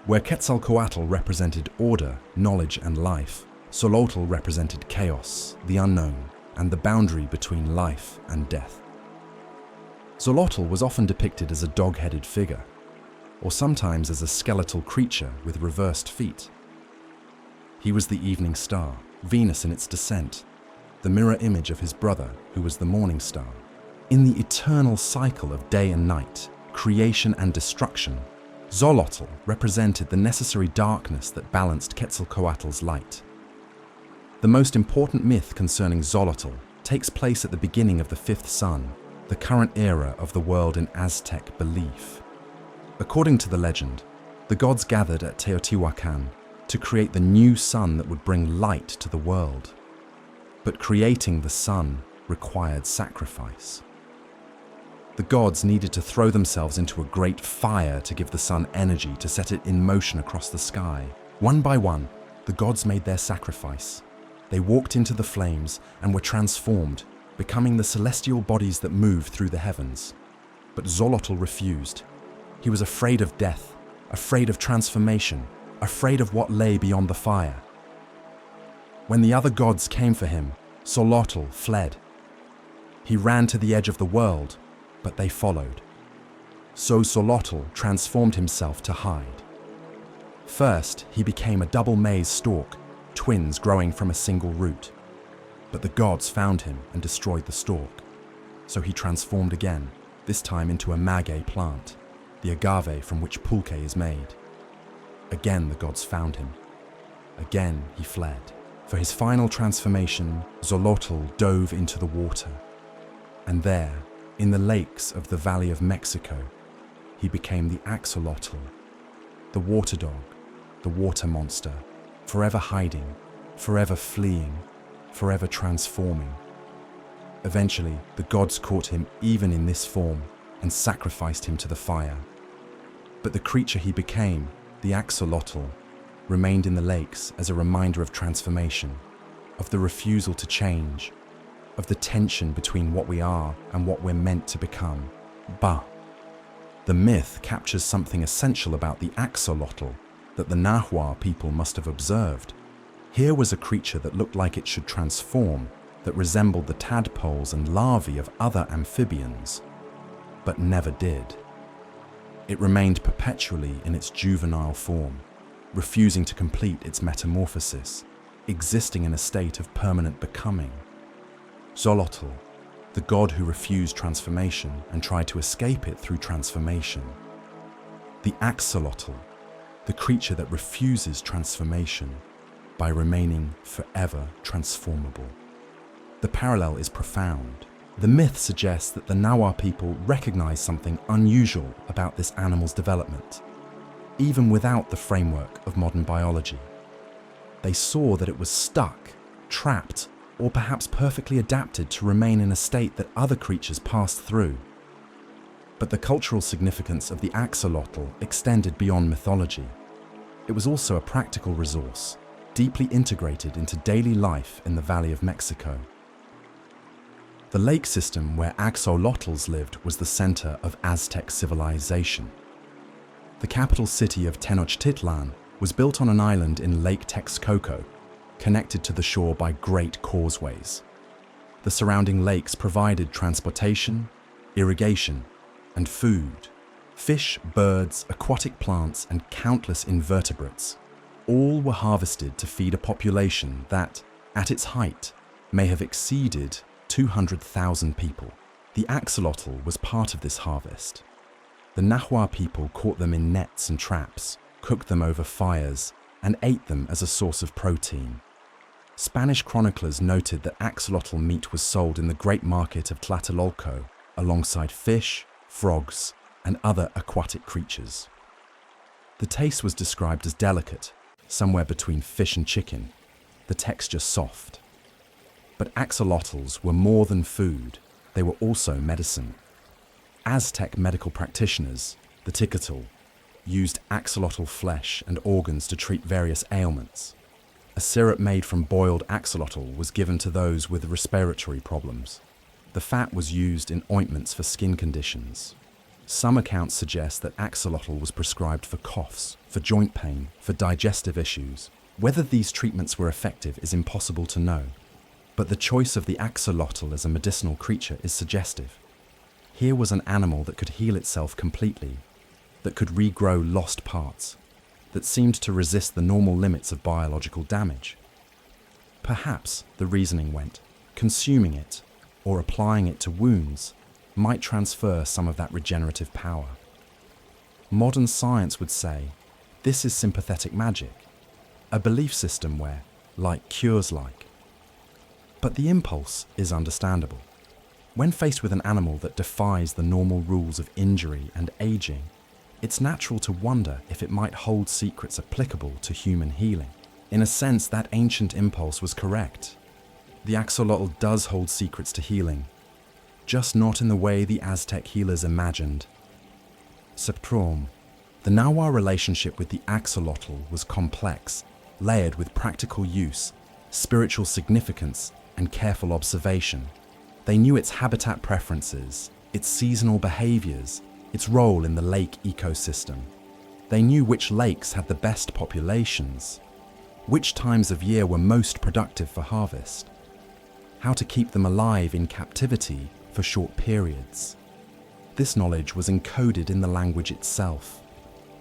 Speaker 1: Where Quetzalcoatl represented order, knowledge, and life, Xolotl represented chaos, the unknown, and the boundary between life and death. Xolotl was often depicted as a dog-headed figure, or sometimes as a skeletal creature with reversed feet. He was the evening star, Venus in its descent, the mirror image of his brother, who was the morning star. In the eternal cycle of day and night, creation and destruction, Xolotl represented the necessary darkness that balanced Quetzalcoatl's light. The most important myth concerning Xolotl takes place at the beginning of the fifth sun, the current era of the world in Aztec belief. According to the legend, the gods gathered at Teotihuacan to create the new sun that would bring light to the world. But creating the sun required sacrifice. The gods needed to throw themselves into a great fire to give the sun energy to set it in motion across the sky. One by one, the gods made their sacrifice. They walked into the flames and were transformed, becoming the celestial bodies that moved through the heavens. But Axolotl refused. He was afraid of death, afraid of transformation, afraid of what lay beyond the fire. When the other gods came for him, Axolotl fled. He ran to the edge of the world, but they followed. So Axolotl transformed himself to hide. First, he became a double maize stalk, twins growing from a single root. But the gods found him and destroyed the stalk. So he transformed again, this time into a maguey plant, the agave from which pulque is made. Again the gods found him. Again he fled. For his final transformation, Axolotl dove into the water. And there, in the lakes of the Valley of Mexico, he became the Axolotl, the water dog, the water monster, forever hiding, forever fleeing, forever transforming. Eventually, the gods caught him even in this form and sacrificed him to the fire. But the creature he became, the Axolotl, remained in the lakes as a reminder of transformation, of the refusal to change, of the tension between what we are and what we're meant to become. The myth captures something essential about the Axolotl that the Nahua people must have observed. Here was a creature that looked like it should transform, that resembled the tadpoles and larvae of other amphibians, but never did. It remained perpetually in its juvenile form, refusing to complete its metamorphosis, existing in a state of permanent becoming. Axolotl, the god who refused transformation and tried to escape it through transformation. The Axolotl, the creature that refuses transformation by remaining forever transformable. The parallel is profound. The myth suggests that the Nahua people recognized something unusual about this animal's development, even without the framework of modern biology. They saw that it was stuck, trapped, or perhaps perfectly adapted to remain in a state that other creatures passed through. But the cultural significance of the axolotl extended beyond mythology. It was also a practical resource, deeply integrated into daily life in the Valley of Mexico. The lake system where axolotls lived was the center of Aztec civilization. The capital city of Tenochtitlan was built on an island in Lake Texcoco, connected to the shore by great causeways. The surrounding lakes provided transportation, irrigation, and food. Fish, birds, aquatic plants, and countless invertebrates all were harvested to feed a population that, at its height, may have exceeded 200,000 people. The axolotl was part of this harvest. The Nahua people caught them in nets and traps, cooked them over fires, and ate them as a source of protein. Spanish chroniclers noted that axolotl meat was sold in the great market of Tlatelolco alongside fish, frogs, and other aquatic creatures. The taste was described as delicate, somewhere between fish and chicken, the texture soft. But axolotls were more than food, they were also medicine. Aztec medical practitioners, the Ticatl, used axolotl flesh and organs to treat various ailments. A syrup made from boiled axolotl was given to those with respiratory problems. The fat was used in ointments for skin conditions. Some accounts suggest that axolotl was prescribed for coughs, for joint pain, for digestive issues. Whether these treatments were effective is impossible to know, but the choice of the axolotl as a medicinal creature is suggestive. Here was an animal that could heal itself completely, that could regrow lost parts, that seemed to resist the normal limits of biological damage. Perhaps, the reasoning went, consuming it or applying it to wounds might transfer some of that regenerative power. Modern science would say, this is sympathetic magic, a belief system where like cures like. But the impulse is understandable. When faced with an animal that defies the normal rules of injury and aging, it's natural to wonder if it might hold secrets applicable to human healing. In a sense, that ancient impulse was correct. The axolotl does hold secrets to healing, just not in the way the Aztec healers imagined. Septrom, the Nahua relationship with the axolotl was complex, layered with practical use, spiritual significance, and careful observation. They knew its habitat preferences, its seasonal behaviors, its role in the lake ecosystem. They knew which lakes had the best populations, which times of year were most productive for harvest, how to keep them alive in captivity for short periods. This knowledge was encoded in the language itself.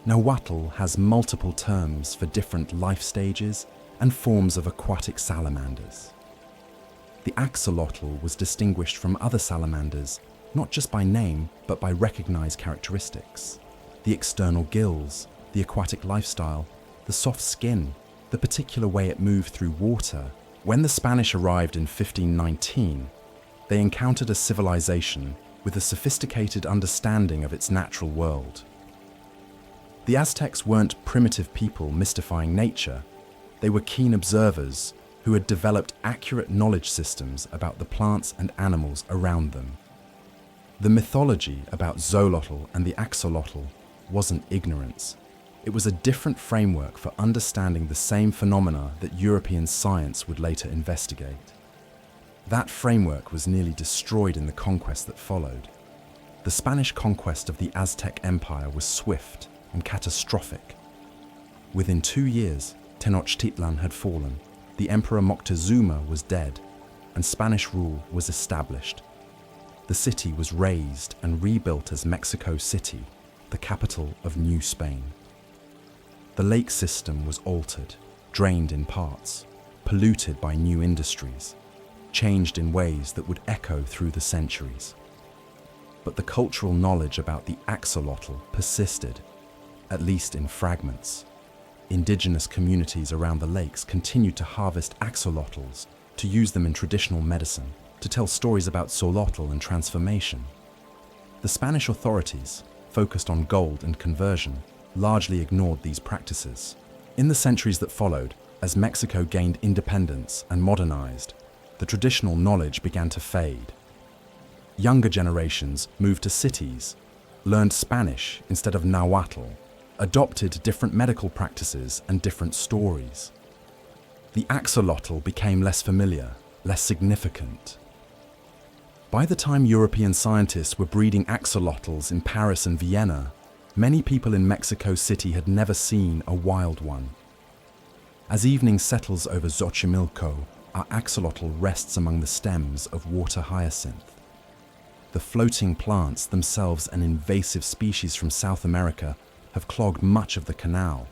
Speaker 1: Nahuatl has multiple terms for different life stages and forms of aquatic salamanders. The axolotl was distinguished from other salamanders not just by name, but by recognized characteristics. The external gills, the aquatic lifestyle, the soft skin, the particular way it moved through water. When the Spanish arrived in 1519, they encountered a civilization with a sophisticated understanding of its natural world. The Aztecs weren't primitive people mystifying nature. They were keen observers who had developed accurate knowledge systems about the plants and animals around them. The mythology about Xolotl and the axolotl wasn't ignorance. It was a different framework for understanding the same phenomena that European science would later investigate. That framework was nearly destroyed in the conquest that followed. The Spanish conquest of the Aztec Empire was swift and catastrophic. Within 2 years, Tenochtitlan had fallen, the Emperor Moctezuma was dead, and Spanish rule was established. The city was razed and rebuilt as Mexico City, the capital of New Spain. The lake system was altered, drained in parts, polluted by new industries, changed in ways that would echo through the centuries. But the cultural knowledge about the axolotl persisted, at least in fragments. Indigenous communities around the lakes continued to harvest axolotls, to use them in traditional medicine, to tell stories about Solotl and transformation. The Spanish authorities, focused on gold and conversion, largely ignored these practices. In the centuries that followed, as Mexico gained independence and modernized, the traditional knowledge began to fade. Younger generations moved to cities, learned Spanish instead of Nahuatl, adopted different medical practices and different stories. The axolotl became less familiar, less significant. By the time European scientists were breeding axolotls in Paris and Vienna, many people in Mexico City had never seen a wild one. As evening settles over Xochimilco, our axolotl rests among the stems of water hyacinth. The floating plants, themselves an invasive species from South America, have clogged much of the canal,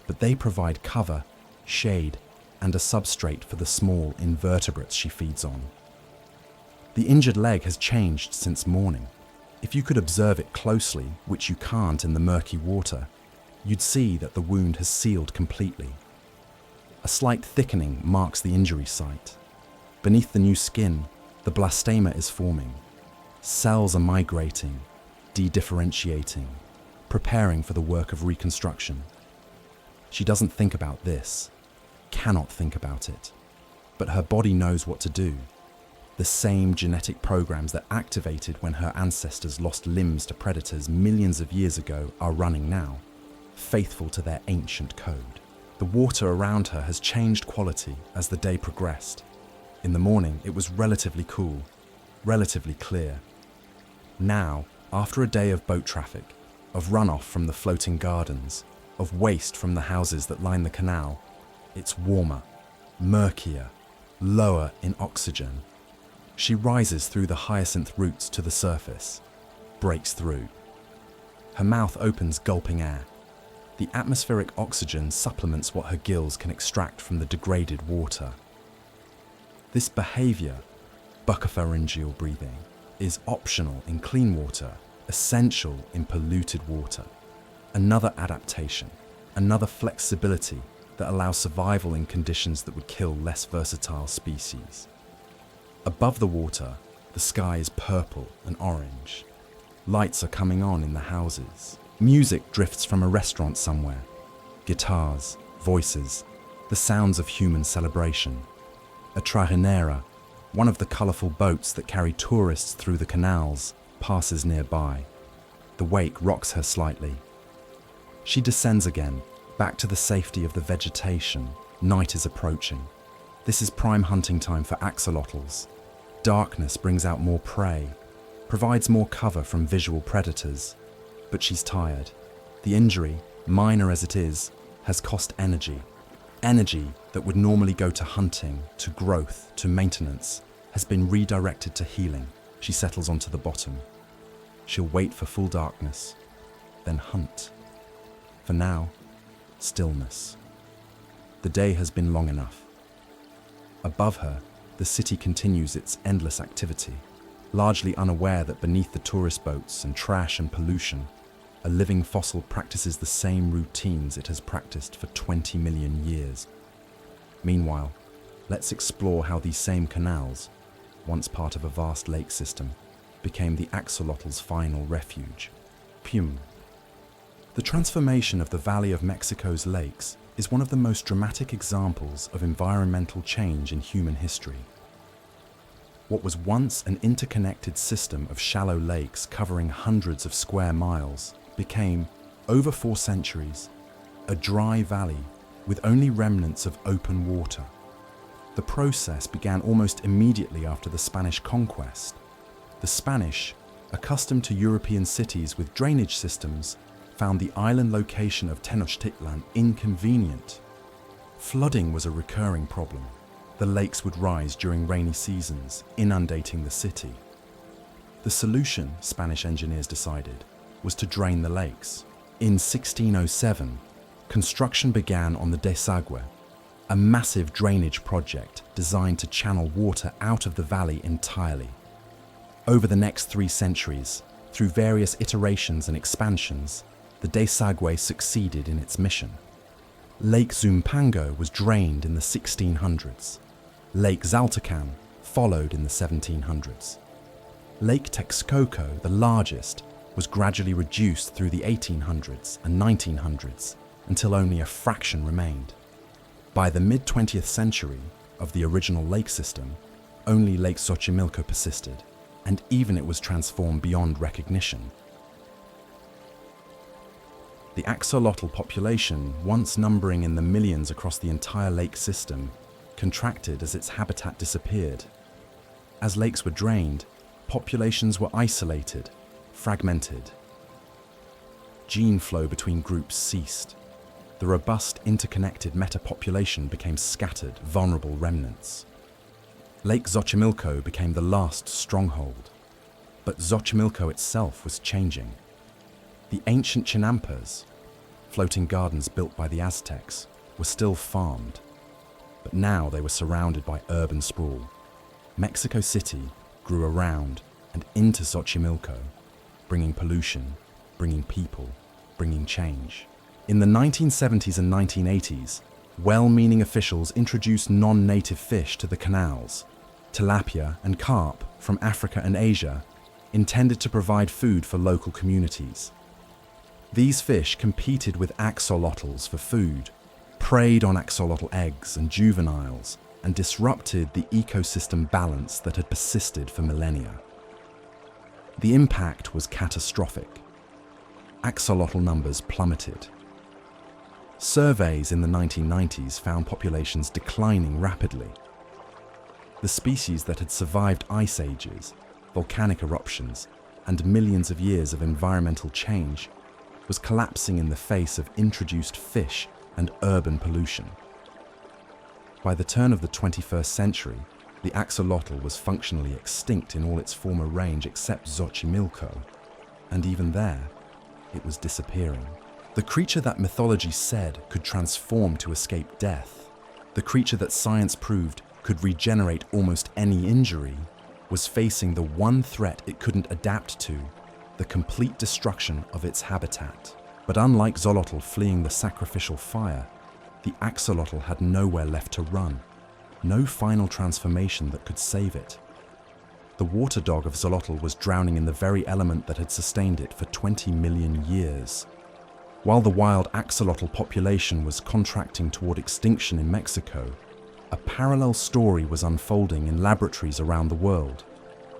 Speaker 1: but they provide cover, shade, and a substrate for the small invertebrates she feeds on. The injured leg has changed since morning. If you could observe it closely, which you can't in the murky water, you'd see that the wound has sealed completely. A slight thickening marks the injury site. Beneath the new skin, the blastema is forming. Cells are migrating, de-differentiating, preparing for the work of reconstruction. She doesn't think about this, cannot think about it, but her body knows what to do. The same genetic programs that activated when her ancestors lost limbs to predators millions of years ago are running now, faithful to their ancient code. The water around her has changed quality as the day progressed. In the morning, it was relatively cool, relatively clear. Now, after a day of boat traffic, of runoff from the floating gardens, of waste from the houses that line the canal, it's warmer, murkier, lower in oxygen. She rises through the hyacinth roots to the surface, breaks through. Her mouth opens, gulping air. The atmospheric oxygen supplements what her gills can extract from the degraded water. This behavior, buccopharyngeal breathing, is optional in clean water, essential in polluted water. Another adaptation, another flexibility that allows survival in conditions that would kill less versatile species. Above the water, the sky is purple and orange. Lights are coming on in the houses. Music drifts from a restaurant somewhere. Guitars, voices, the sounds of human celebration. A traginera, One of the colorful boats that carry tourists through the canals passes nearby. The wake rocks her slightly. She descends again, back to the safety of the vegetation. Night is approaching. This is prime hunting time for axolotls. Darkness brings out more prey, provides more cover from visual predators. But she's tired. The injury, minor as it is, has cost energy. Energy that would normally go to hunting, to growth, to maintenance, has been redirected to healing. She settles onto the bottom. She'll wait for full darkness, then hunt. For now, stillness. The day has been long enough. Above her, the city continues its endless activity, largely unaware that beneath the tourist boats and trash and pollution, a living fossil practices the same routines it has practiced for 20 million years. Meanwhile, let's explore how these same canals, once part of a vast lake system, became the axolotl's final refuge. The transformation of the Valley of Mexico's lakes is one of the most dramatic examples of environmental change in human history. What was once an interconnected system of shallow lakes covering hundreds of square miles became, over 4 centuries, a dry valley with only remnants of open water. The process began almost immediately after the Spanish conquest. The Spanish, accustomed to European cities with drainage systems, found the island location of Tenochtitlan inconvenient. Flooding was a recurring problem. The lakes would rise during rainy seasons, inundating the city. The solution, Spanish engineers decided, was to drain the lakes. In 1607, construction began on the desagüe, a massive drainage project designed to channel water out of the valley entirely. Over the next 3 centuries, through various iterations and expansions, the desagüe succeeded in its mission. Lake Zumpango was drained in the 1600s. Lake Zaltecán followed in the 1700s. Lake Texcoco, the largest, was gradually reduced through the 1800s and 1900s until only a fraction remained. By the mid-20th century, of the original lake system, only Lake Xochimilco persisted, and even it was transformed beyond recognition. The axolotl population, once numbering in the millions across the entire lake system, contracted as its habitat disappeared. As lakes were drained, populations were isolated, fragmented. Gene flow between groups ceased. The robust, interconnected metapopulation became scattered, vulnerable remnants. Lake Xochimilco became the last stronghold, but Xochimilco itself was changing. The ancient chinampas, floating gardens built by the Aztecs, were still farmed, but now they were surrounded by urban sprawl. Mexico City grew around and into Xochimilco, bringing pollution, bringing people, bringing change. In the 1970s and 1980s, well-meaning officials introduced non-native fish to the canals, tilapia and carp from Africa and Asia, intended to provide food for local communities. These fish competed with axolotls for food, preyed on axolotl eggs and juveniles, and disrupted the ecosystem balance that had persisted for millennia. The impact was catastrophic. Axolotl numbers plummeted. Surveys in the 1990s found populations declining rapidly. The species that had survived ice ages, volcanic eruptions, and millions of years of environmental change was collapsing in the face of introduced fish and urban pollution. By the turn of the 21st century, the axolotl was functionally extinct in all its former range except Xochimilco, and even there, it was disappearing. The creature that mythology said could transform to escape death, the creature that science proved could regenerate almost any injury, was facing the one threat it couldn't adapt to, the complete destruction of its habitat. But unlike Xolotl fleeing the sacrificial fire, the axolotl had nowhere left to run, no final transformation that could save it. The water dog of Xolotl was drowning in the very element that had sustained it for 20 million years. While the wild axolotl population was contracting toward extinction in Mexico, a parallel story was unfolding in laboratories around the world,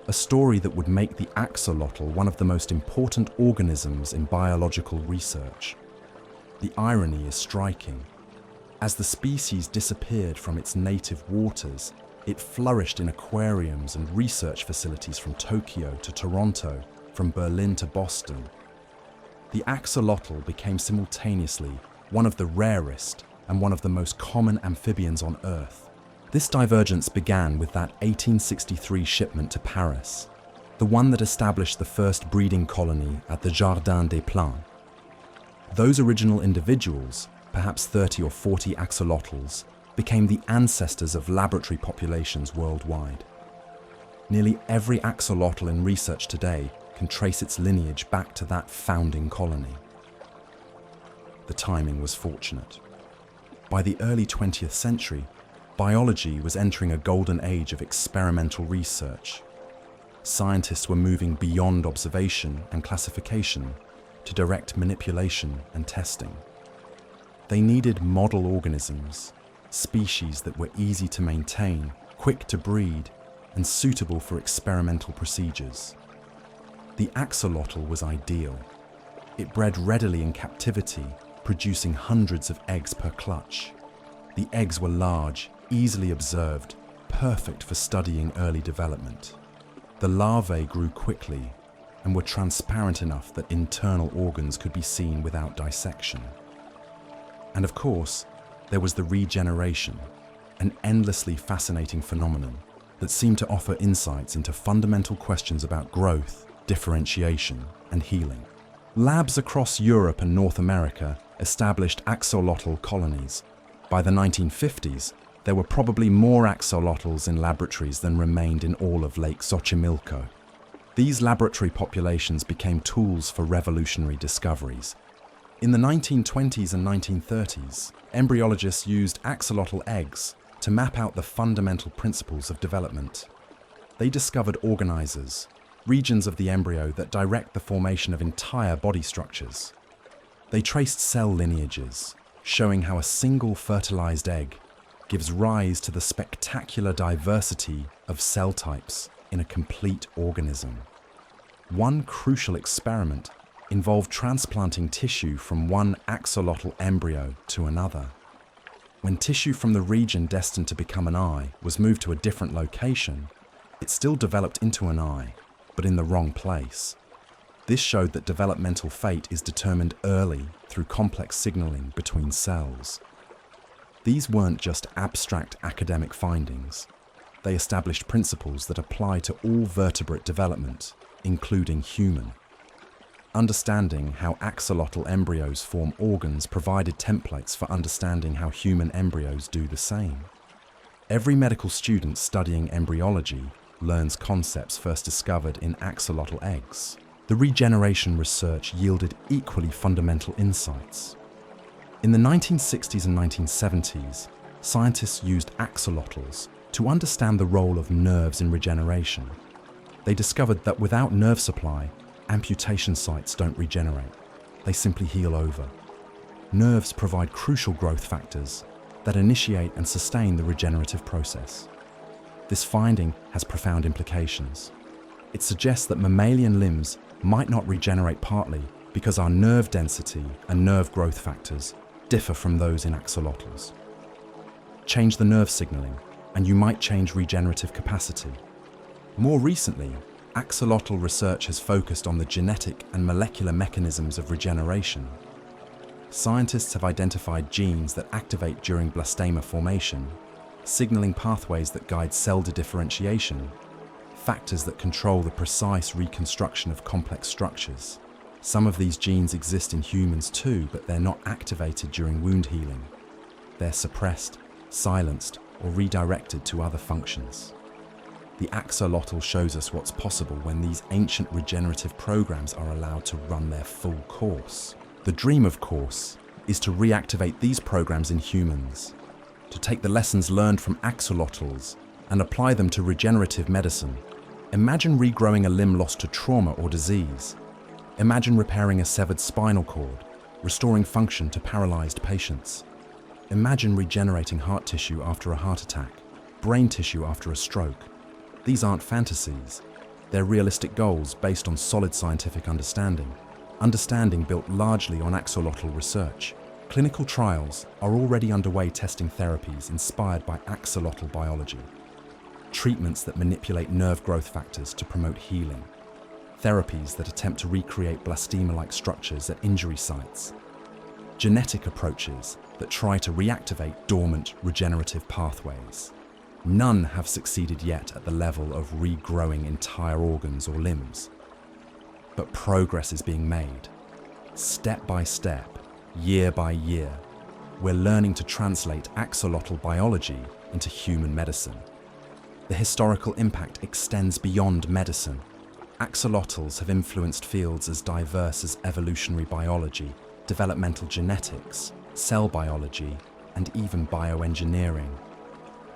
Speaker 1: a story that would make the axolotl one of the most important organisms in biological research. The irony is striking. As the species disappeared from its native waters, it flourished in aquariums and research facilities from Tokyo to Toronto, from Berlin to Boston. The axolotl became simultaneously one of the rarest and one of the most common amphibians on Earth. This divergence began with that 1863 shipment to Paris, the one that established the first breeding colony at the Jardin des Plantes. Those original individuals, perhaps 30 or 40 axolotls, became the ancestors of laboratory populations worldwide. Nearly every axolotl in research today can trace its lineage back to that founding colony. The timing was fortunate. By the early 20th century, biology was entering a golden age of experimental research. Scientists were moving beyond observation and classification to direct manipulation and testing. They needed model organisms, species that were easy to maintain, quick to breed, and suitable for experimental procedures. The axolotl was ideal. It bred readily in captivity, producing hundreds of eggs per clutch. The eggs were large, easily observed, perfect for studying early development. The larvae grew quickly and were transparent enough that internal organs could be seen without dissection. And of course, there was the regeneration, an endlessly fascinating phenomenon that seemed to offer insights into fundamental questions about growth, differentiation, and healing. Labs across Europe and North America established axolotl colonies. By the 1950s, there were probably more axolotls in laboratories than remained in all of Lake Xochimilco. These laboratory populations became tools for revolutionary discoveries. In the 1920s and 1930s, embryologists used axolotl eggs to map out the fundamental principles of development. They discovered organizers, regions of the embryo that direct the formation of entire body structures. They traced cell lineages, showing how a single fertilized egg gives rise to the spectacular diversity of cell types in a complete organism. One crucial experiment involved transplanting tissue from one axolotl embryo to another. When tissue from the region destined to become an eye was moved to a different location, it still developed into an eye, but in the wrong place. This showed that developmental fate is determined early through complex signaling between cells. These weren't just abstract academic findings. They established principles that apply to all vertebrate development, including human. Understanding how axolotl embryos form organs provided templates for understanding how human embryos do the same. Every medical student studying embryology learns concepts first discovered in axolotl eggs. The regeneration research yielded equally fundamental insights. In the 1960s and 1970s, scientists used axolotls to understand the role of nerves in regeneration. They discovered that without nerve supply, amputation sites don't regenerate. They simply heal over. Nerves provide crucial growth factors that initiate and sustain the regenerative process. This finding has profound implications. It suggests that mammalian limbs might not regenerate partly because our nerve density and nerve growth factors differ from those in axolotls. Change the nerve signaling, and you might change regenerative capacity. More recently, axolotl research has focused on the genetic and molecular mechanisms of regeneration. Scientists have identified genes that activate during blastema formation, signaling pathways that guide cell differentiation, factors that control the precise reconstruction of complex structures. Some of these genes exist in humans too, but they're not activated during wound healing. They're suppressed, silenced, or redirected to other functions. The axolotl shows us what's possible when these ancient regenerative programs are allowed to run their full course. The dream, of course, is to reactivate these programs in humans, to take the lessons learned from axolotls and apply them to regenerative medicine. Imagine regrowing a limb lost to trauma or disease. Imagine repairing a severed spinal cord, restoring function to paralyzed patients. Imagine regenerating heart tissue after a heart attack, brain tissue after a stroke. These aren't fantasies. They're realistic goals based on solid scientific understanding built largely on axolotl research. Clinical trials are already underway testing therapies inspired by axolotl biology. Treatments that manipulate nerve growth factors to promote healing. Therapies that attempt to recreate blastema-like structures at injury sites. Genetic approaches that try to reactivate dormant regenerative pathways. None have succeeded yet at the level of regrowing entire organs or limbs. But progress is being made. Step by step, year by year, we're learning to translate axolotl biology into human medicine. The historical impact extends beyond medicine. Axolotls have influenced fields as diverse as evolutionary biology, developmental genetics, cell biology, and even bioengineering.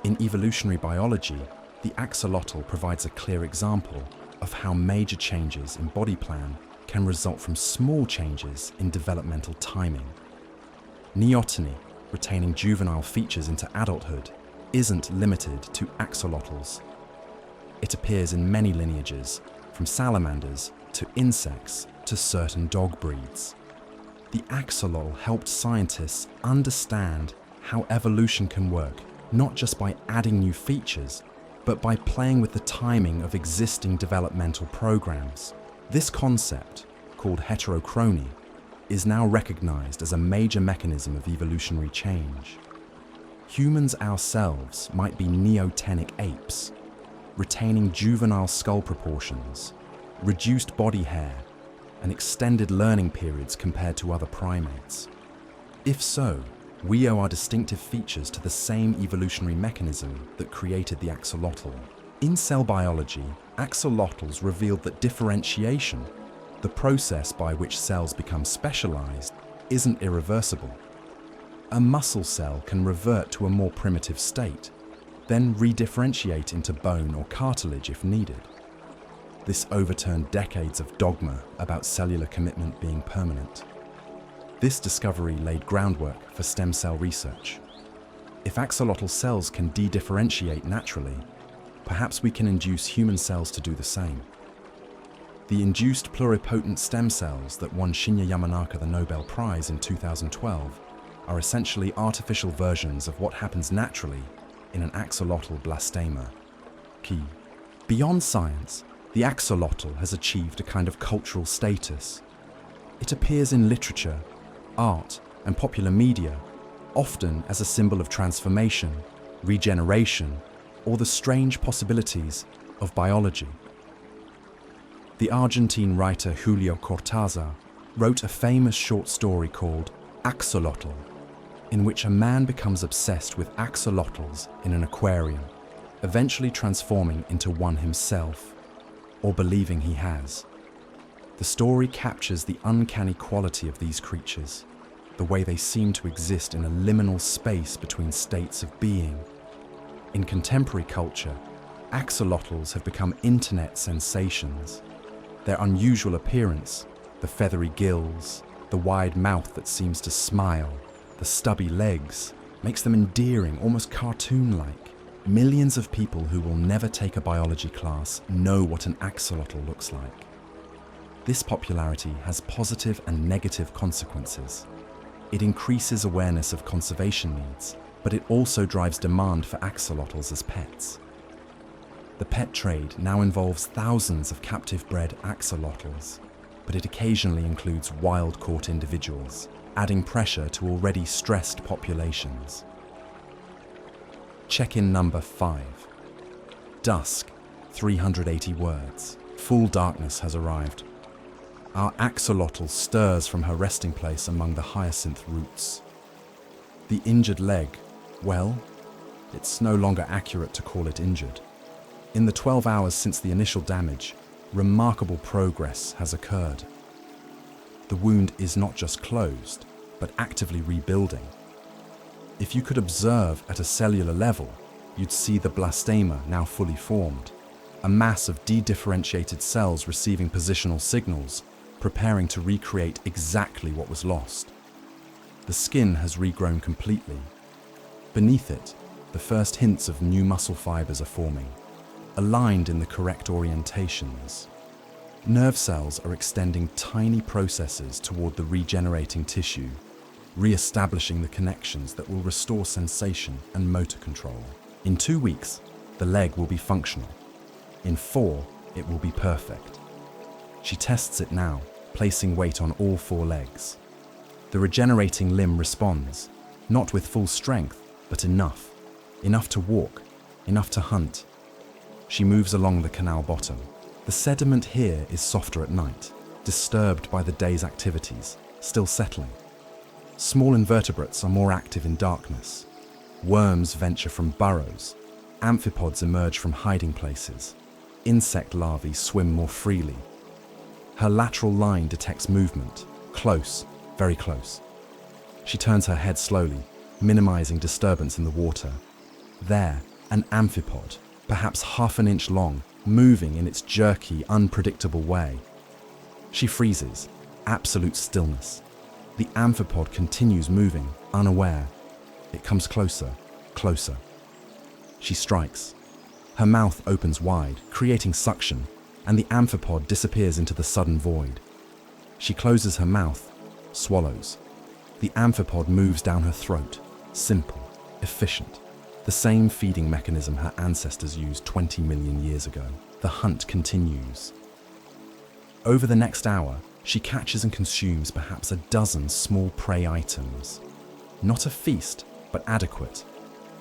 Speaker 1: In evolutionary biology, the axolotl provides a clear example of how major changes in body plan can result from small changes in developmental timing. Neoteny, retaining juvenile features into adulthood, isn't limited to axolotls. It appears in many lineages, from salamanders to insects to certain dog breeds. The axolotl helped scientists understand how evolution can work, not just by adding new features, but by playing with the timing of existing developmental programs. This concept, called heterochrony, is now recognized as a major mechanism of evolutionary change. Humans ourselves might be neotenic apes, retaining juvenile skull proportions, reduced body hair, and extended learning periods compared to other primates. If so, we owe our distinctive features to the same evolutionary mechanism that created the axolotl. In cell biology, axolotls revealed that differentiation, the process by which cells become specialized, isn't irreversible. A muscle cell can revert to a more primitive state, then redifferentiate into bone or cartilage if needed. This overturned decades of dogma about cellular commitment being permanent. This discovery laid groundwork for stem cell research. If axolotl cells can de-differentiate naturally, perhaps we can induce human cells to do the same. The induced pluripotent stem cells that won Shinya Yamanaka the Nobel Prize in 2012 are essentially artificial versions of what happens naturally in an axolotl blastema. Key. Beyond science, the axolotl has achieved a kind of cultural status. It appears in literature, art, and popular media, often as a symbol of transformation, regeneration, or the strange possibilities of biology. The Argentine writer Julio Cortázar wrote a famous short story called Axolotl, in which a man becomes obsessed with axolotls in an aquarium, eventually transforming into one himself, or believing he has. The story captures the uncanny quality of these creatures, the way they seem to exist in a liminal space between states of being. In contemporary culture, axolotls have become internet sensations. Their unusual appearance, the feathery gills, the wide mouth that seems to smile, the stubby legs, makes them endearing, almost cartoon-like. Millions of people who will never take a biology class know what an axolotl looks like. This popularity has positive and negative consequences. It increases awareness of conservation needs, but it also drives demand for axolotls as pets. The pet trade now involves thousands of captive-bred axolotls, but it occasionally includes wild-caught individuals, adding pressure to already stressed populations. Check-in number 5. Dusk, 380 words. Full darkness has arrived. Our axolotl stirs from her resting place among the hyacinth roots. The injured leg, well, it's no longer accurate to call it injured. In the 12 hours since the initial damage, remarkable progress has occurred. The wound is not just closed, but actively rebuilding. If you could observe at a cellular level, you'd see the blastema now fully formed, a mass of de-differentiated cells receiving positional signals, preparing to recreate exactly what was lost. The skin has regrown completely, Beneath it, the first hints of new muscle fibers are forming, aligned in the correct orientations. Nerve cells are extending tiny processes toward the regenerating tissue, re-establishing the connections that will restore sensation and motor control. In 2 weeks, the leg will be functional. In 4, it will be perfect. She tests it now, placing weight on all 4 legs. The regenerating limb responds, not with full strength, but enough. Enough to walk, enough to hunt. She moves along the canal bottom. The sediment here is softer at night, disturbed by the day's activities, still settling. Small invertebrates are more active in darkness. Worms venture from burrows. Amphipods emerge from hiding places. Insect larvae swim more freely. Her lateral line detects movement, close, very close. She turns her head slowly, minimizing disturbance in the water. There, an amphipod, perhaps half an inch long, moving in its jerky, unpredictable way. She freezes, absolute stillness. The amphipod continues moving, unaware. It comes closer, closer. She strikes. Her mouth opens wide, creating suction, and the amphipod disappears into the sudden void. She closes her mouth, swallows. The amphipod moves down her throat, simple, efficient. The same feeding mechanism her ancestors used 20 million years ago. The hunt continues. Over the next hour, she catches and consumes perhaps a dozen small prey items. Not a feast, but adequate.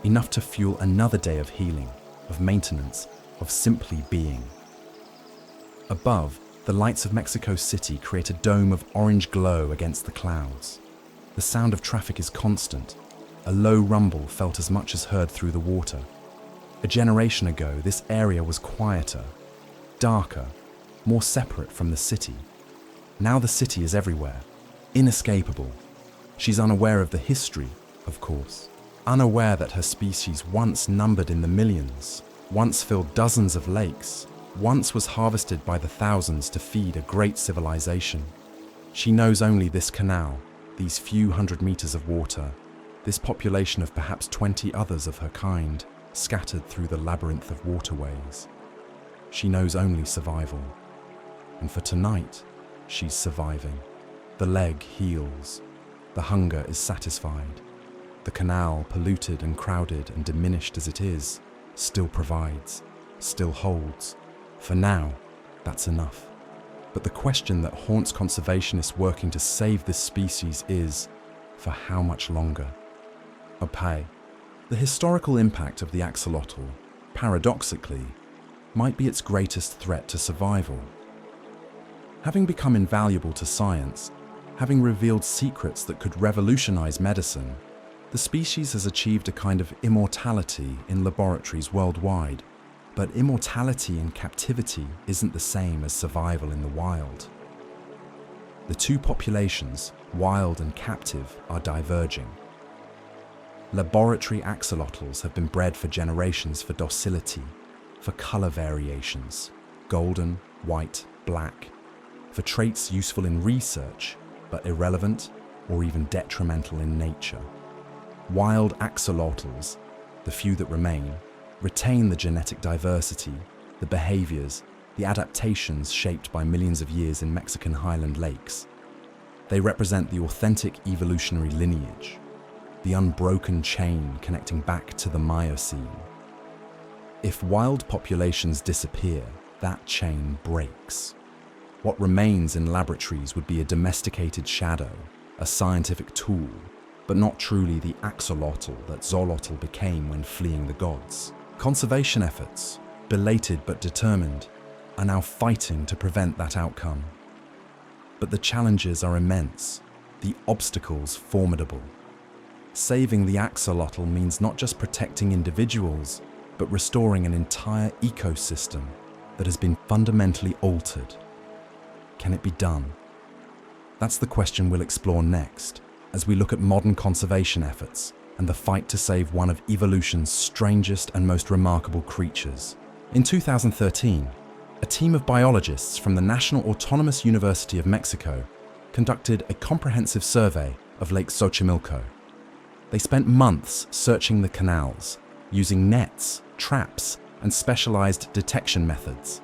Speaker 1: Enough to fuel another day of healing, of maintenance, of simply being. Above, the lights of Mexico City create a dome of orange glow against the clouds. The sound of traffic is constant. A low rumble felt as much as heard through the water. A generation ago, this area was quieter, darker, more separate from the city. Now the city is everywhere, inescapable. She's unaware of the history, of course. Unaware that her species once numbered in the millions, once filled dozens of lakes, once was harvested by the thousands to feed a great civilization. She knows only this canal, these few hundred meters of water, this population of perhaps 20 others of her kind, scattered through the labyrinth of waterways. She knows only survival. And for tonight, she's surviving. The leg heals. The hunger is satisfied. The canal, polluted and crowded and diminished as it is, still provides, still holds. For now, that's enough. But the question that haunts conservationists working to save this species is, for how much longer? Opay. The historical impact of the axolotl, paradoxically, might be its greatest threat to survival. Having become invaluable to science, having revealed secrets that could revolutionize medicine, the species has achieved a kind of immortality in laboratories worldwide. But immortality in captivity isn't the same as survival in the wild. The two populations, wild and captive, are diverging. Laboratory axolotls have been bred for generations for docility, for color variations, golden, white, black, for traits useful in research, but irrelevant or even detrimental in nature. Wild axolotls, the few that remain, retain the genetic diversity, the behaviors, the adaptations shaped by millions of years in Mexican highland lakes. They represent the authentic evolutionary lineage, the unbroken chain connecting back to the Miocene. If wild populations disappear, that chain breaks. What remains in laboratories would be a domesticated shadow, a scientific tool, but not truly the axolotl that Xolotl became when fleeing the gods. Conservation efforts, belated but determined, are now fighting to prevent that outcome. But the challenges are immense, the obstacles formidable. Saving the axolotl means not just protecting individuals, but restoring an entire ecosystem that has been fundamentally altered. Can it be done? That's the question we'll explore next, as we look at modern conservation efforts and the fight to save one of evolution's strangest and most remarkable creatures. In 2013, a team of biologists from the National Autonomous University of Mexico conducted a comprehensive survey of Lake Xochimilco. They spent months searching the canals, using nets, traps, and specialized detection methods.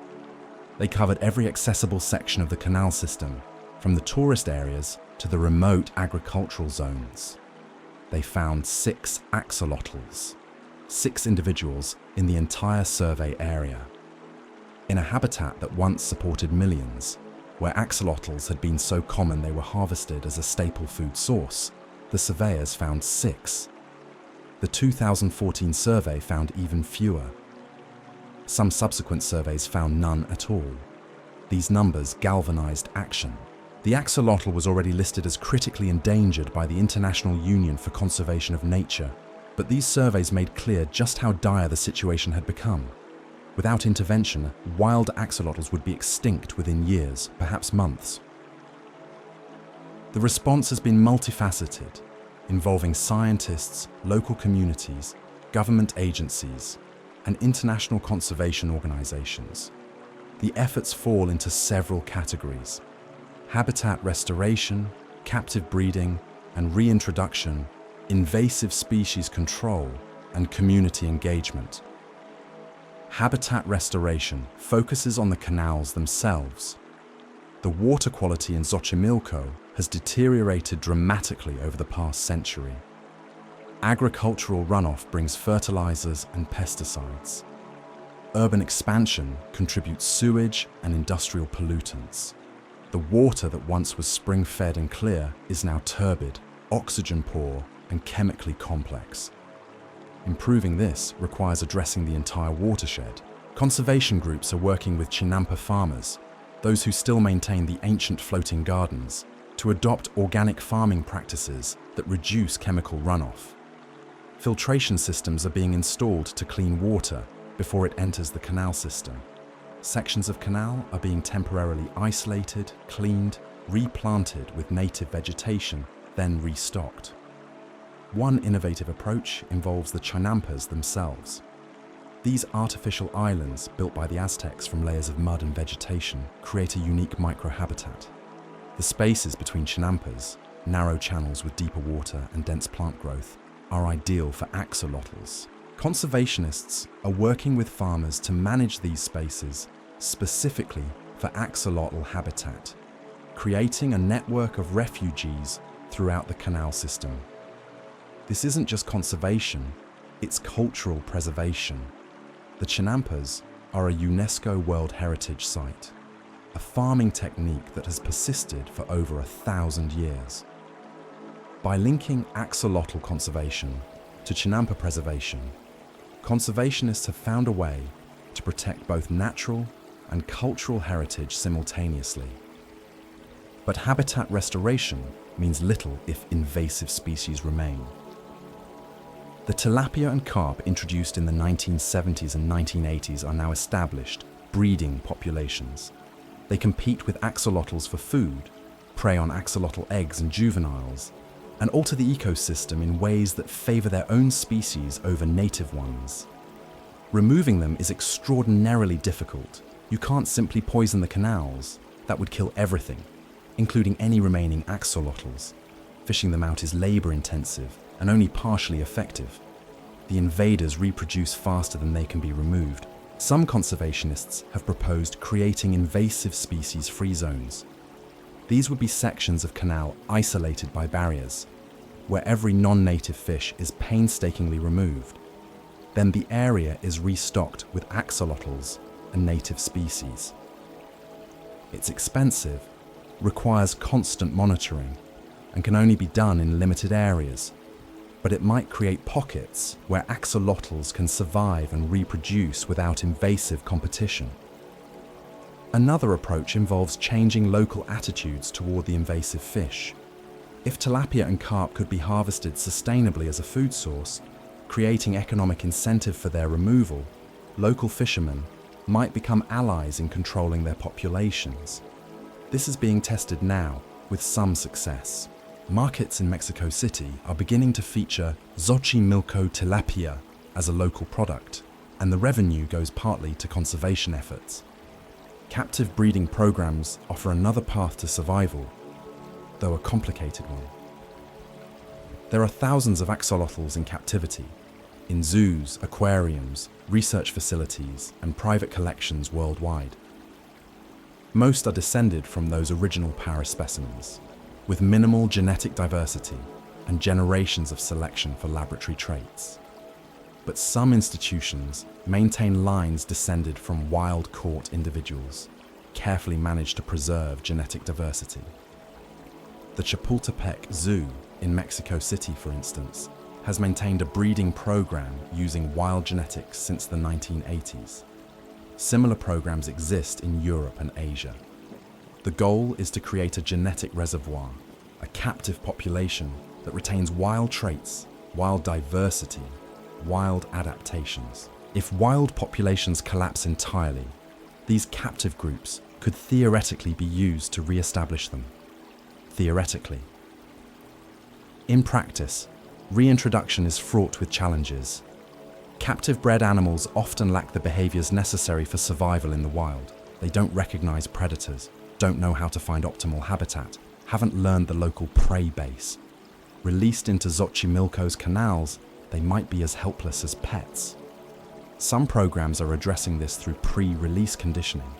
Speaker 1: They covered every accessible section of the canal system, from the tourist areas to the remote agricultural zones. They found 6 axolotls, 6 individuals in the entire survey area. In a habitat that once supported millions, where axolotls had been so common they were harvested as a staple food source, the surveyors found 6. The 2014 survey found even fewer. Some subsequent surveys found none at all. These numbers galvanized action. The axolotl was already listed as critically endangered by the International Union for Conservation of Nature, but these surveys made clear just how dire the situation had become. Without intervention, wild axolotls would be extinct within years, perhaps months. The response has been multifaceted, involving scientists, local communities, government agencies, and international conservation organizations. The efforts fall into several categories: habitat restoration, captive breeding and reintroduction, invasive species control, and community engagement. Habitat restoration focuses on the canals themselves. The water quality in Xochimilco has deteriorated dramatically over the past century. Agricultural runoff brings fertilizers and pesticides. Urban expansion contributes sewage and industrial pollutants. The water that once was spring-fed and clear is now turbid, oxygen-poor, and chemically complex. Improving this requires addressing the entire watershed. Conservation groups are working with Chinampa farmers, those who still maintain the ancient floating gardens, to adopt organic farming practices that reduce chemical runoff. Filtration systems are being installed to clean water before it enters the canal system. Sections of canal are being temporarily isolated, cleaned, replanted with native vegetation, then restocked. One innovative approach involves the Chinampas themselves. These artificial islands, built by the Aztecs from layers of mud and vegetation, create a unique microhabitat. The spaces between Chinampas, narrow channels with deeper water and dense plant growth, are ideal for axolotls. Conservationists are working with farmers to manage these spaces specifically for axolotl habitat, creating a network of refugees throughout the canal system. This isn't just conservation, it's cultural preservation. The Chinampas are a UNESCO World Heritage Site, a farming technique that has persisted for over 1,000 years. By linking axolotl conservation to Chinampa preservation, conservationists have found a way to protect both natural and cultural heritage simultaneously. But habitat restoration means little if invasive species remain. The tilapia and carp introduced in the 1970s and 1980s are now established, breeding populations. They compete with axolotls for food, prey on axolotl eggs and juveniles, and alter the ecosystem in ways that favor their own species over native ones. Removing them is extraordinarily difficult. You can't simply poison the canals. That would kill everything, including any remaining axolotls. Fishing them out is labor-intensive and only partially effective. The invaders reproduce faster than they can be removed. Some conservationists have proposed creating invasive species-free zones. These would be sections of canal isolated by barriers, where every non-native fish is painstakingly removed. Then the area is restocked with axolotls and native species. It's expensive, requires constant monitoring, and can only be done in limited areas. But it might create pockets where axolotls can survive and reproduce without invasive competition. Another approach involves changing local attitudes toward the invasive fish. If tilapia and carp could be harvested sustainably as a food source, creating economic incentive for their removal, local fishermen might become allies in controlling their populations. This is being tested now, with some success. Markets in Mexico City are beginning to feature Xochimilco tilapia as a local product, and the revenue goes partly to conservation efforts. Captive breeding programs offer another path to survival, though a complicated one. There are thousands of axolotls in captivity, in zoos, aquariums, research facilities, and private collections worldwide. Most are descended from those original Paris specimens, with minimal genetic diversity and generations of selection for laboratory traits. But some institutions maintain lines descended from wild-caught individuals, carefully managed to preserve genetic diversity. The Chapultepec Zoo in Mexico City, for instance, has maintained a breeding program using wild genetics since the 1980s. Similar programs exist in Europe and Asia. The goal is to create a genetic reservoir, a captive population that retains wild traits, wild diversity, wild adaptations. If wild populations collapse entirely, these captive groups could theoretically be used to re-establish them. Theoretically. In practice, reintroduction is fraught with challenges. Captive-bred animals often lack the behaviors necessary for survival in the wild. They don't recognize predators, don't know how to find optimal habitat, haven't learned the local prey base. Released into Xochimilco's canals, they might be as helpless as pets. Some programs are addressing this through pre-release conditioning.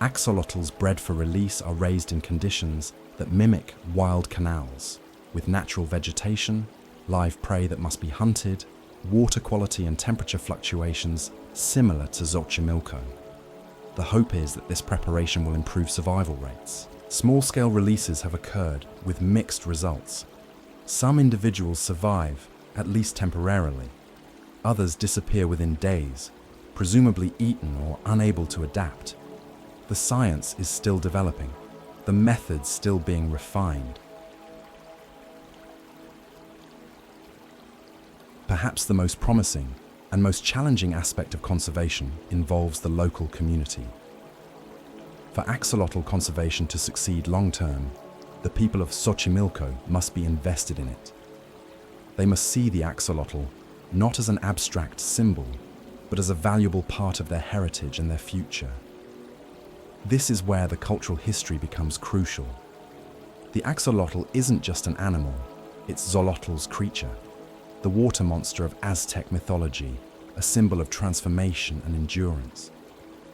Speaker 1: Axolotls bred for release are raised in conditions that mimic wild canals, with natural vegetation, live prey that must be hunted, water quality and temperature fluctuations similar to Xochimilco. The hope is that this preparation will improve survival rates. Small-scale releases have occurred with mixed results. Some individuals survive, at least temporarily. Others disappear within days, presumably eaten or unable to adapt. The science is still developing, the methods still being refined. Perhaps the most promising and most challenging aspect of conservation involves the local community. For axolotl conservation to succeed long-term, the people of Xochimilco must be invested in it. They must see the axolotl not as an abstract symbol, but as a valuable part of their heritage and their future. This is where the cultural history becomes crucial. The axolotl isn't just an animal, it's Xolotl's creature, the water monster of Aztec mythology, a symbol of transformation and endurance.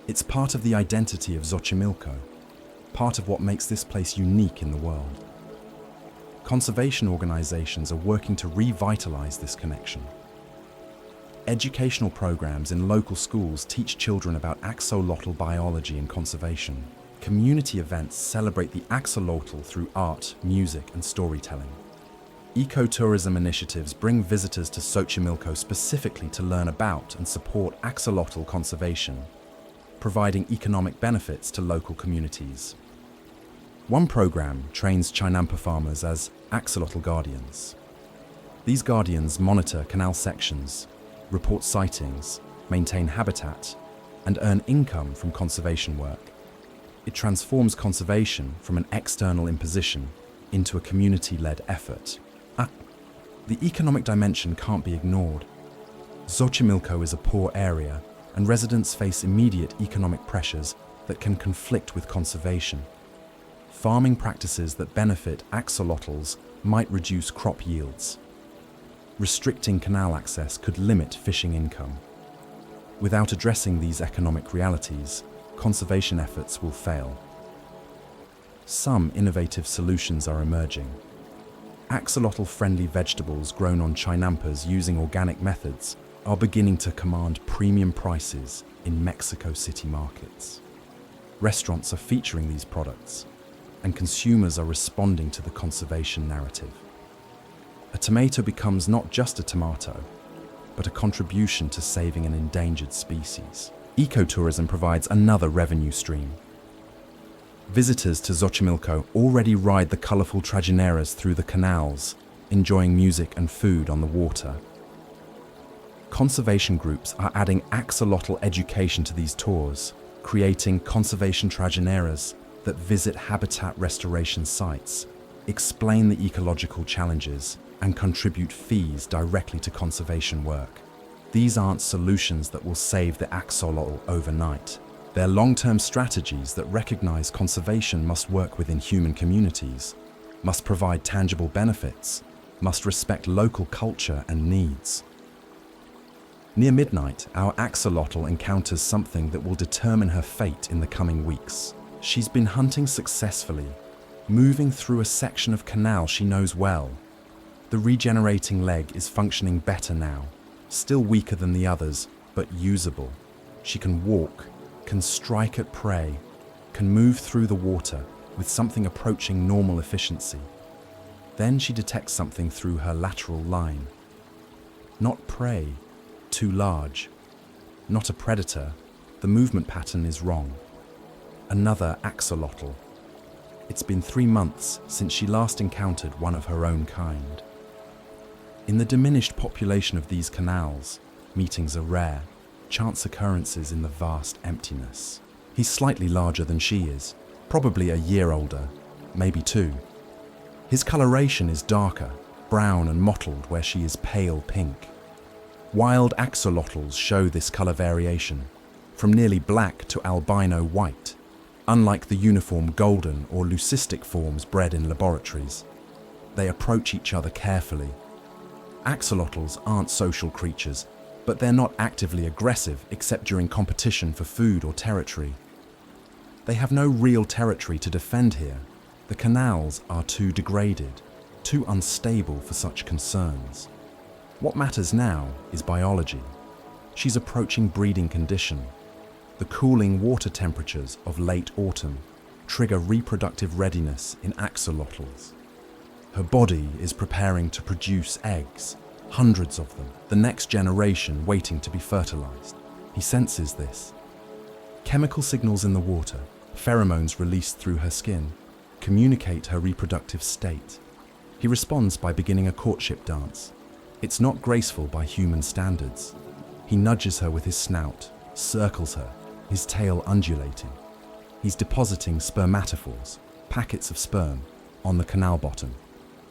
Speaker 1: It's part of the identity of Xochimilco, part of what makes this place unique in the world. Conservation organizations are working to revitalize this connection. Educational programs in local schools teach children about axolotl biology and conservation. Community events celebrate the axolotl through art, music, and storytelling. Ecotourism initiatives bring visitors to Xochimilco specifically to learn about and support axolotl conservation, providing economic benefits to local communities. One program trains Chinampa farmers as axolotl guardians. These guardians monitor canal sections, report sightings, maintain habitat, and earn income from conservation work. It transforms conservation from an external imposition into a community-led effort. The economic dimension can't be ignored. Xochimilco is a poor area, and residents face immediate economic pressures that can conflict with conservation. Farming practices that benefit axolotls might reduce crop yields. Restricting canal access could limit fishing income. Without addressing these economic realities, conservation efforts will fail. Some innovative solutions are emerging. Axolotl-friendly vegetables grown on Chinampas using organic methods are beginning to command premium prices in Mexico City markets. Restaurants are featuring these products, and consumers are responding to the conservation narrative. A tomato becomes not just a tomato, but a contribution to saving an endangered species. Ecotourism provides another revenue stream. Visitors to Xochimilco already ride the colorful trajineras through the canals, enjoying music and food on the water. Conservation groups are adding axolotl education to these tours, creating conservation trajineras that visit habitat restoration sites, explain the ecological challenges, and contribute fees directly to conservation work. These aren't solutions that will save the axolotl overnight. They're long-term strategies that recognize conservation must work within human communities, must provide tangible benefits, must respect local culture and needs. Near midnight, our axolotl encounters something that will determine her fate in the coming weeks. She's been hunting successfully, moving through a section of canal she knows well. The regenerating leg is functioning better now, still weaker than the others, but usable. She can walk, can strike at prey, can move through the water with something approaching normal efficiency. Then she detects something through her lateral line. Not prey, too large. Not a predator, the movement pattern is wrong. Another axolotl. It's been 3 months since she last encountered one of her own kind. In the diminished population of these canals, meetings are rare, chance occurrences in the vast emptiness. He's slightly larger than she is, probably a year older, maybe 2. His coloration is darker, brown and mottled where she is pale pink. Wild axolotls show this color variation, from nearly black to albino white, unlike the uniform golden or leucistic forms bred in laboratories. They approach each other carefully. Axolotls aren't social creatures, but they're not actively aggressive except during competition for food or territory. They have no real territory to defend here. The canals are too degraded, too unstable for such concerns. What matters now is biology. She's approaching breeding condition. The cooling water temperatures of late autumn trigger reproductive readiness in axolotls. Her body is preparing to produce eggs, hundreds of them, the next generation waiting to be fertilized. He senses this. Chemical signals in the water, pheromones released through her skin, communicate her reproductive state. He responds by beginning a courtship dance. It's not graceful by human standards. He nudges her with his snout, circles her, his tail undulating. He's depositing spermatophores, packets of sperm, on the canal bottom,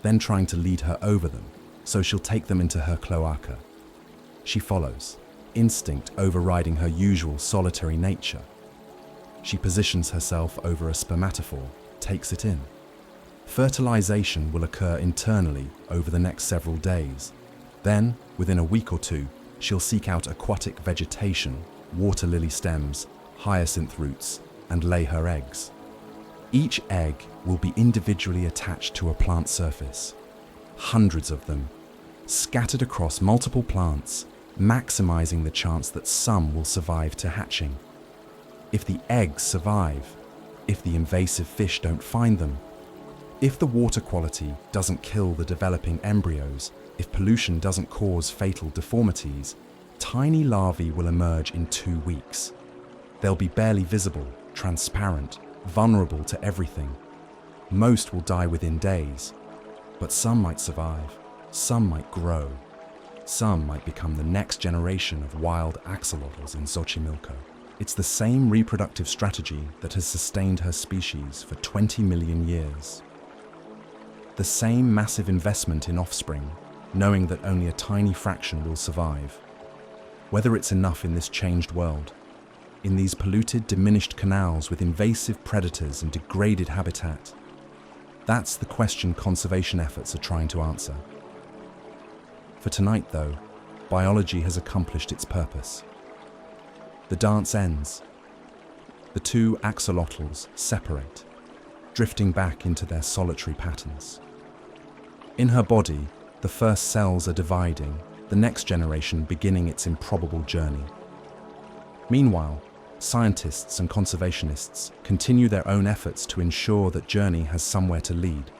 Speaker 1: then trying to lead her over them, so she'll take them into her cloaca. She follows, instinct overriding her usual solitary nature. She positions herself over a spermatophore, takes it in. Fertilization will occur internally over the next several days. Then, within a week or 2, she'll seek out aquatic vegetation, water lily stems, hyacinth roots, and lay her eggs. Each egg will be individually attached to a plant surface. Hundreds of them, scattered across multiple plants, maximizing the chance that some will survive to hatching. If the eggs survive, if the invasive fish don't find them, if the water quality doesn't kill the developing embryos, if pollution doesn't cause fatal deformities, tiny larvae will emerge in 2 weeks. They'll be barely visible, transparent, vulnerable to everything. Most will die within days, but some might survive, some might grow, some might become the next generation of wild axolotls in Xochimilco. It's the same reproductive strategy that has sustained her species for 20 million years. The same massive investment in offspring, knowing that only a tiny fraction will survive. Whether it's enough in this changed world, in these polluted, diminished canals with invasive predators and degraded habitat, that's the question conservation efforts are trying to answer. For tonight, though, biology has accomplished its purpose. The dance ends. The 2 axolotls separate, drifting back into their solitary patterns. In her body, the first cells are dividing, the next generation beginning its improbable journey. Meanwhile, scientists and conservationists continue their own efforts to ensure that journey has somewhere to lead.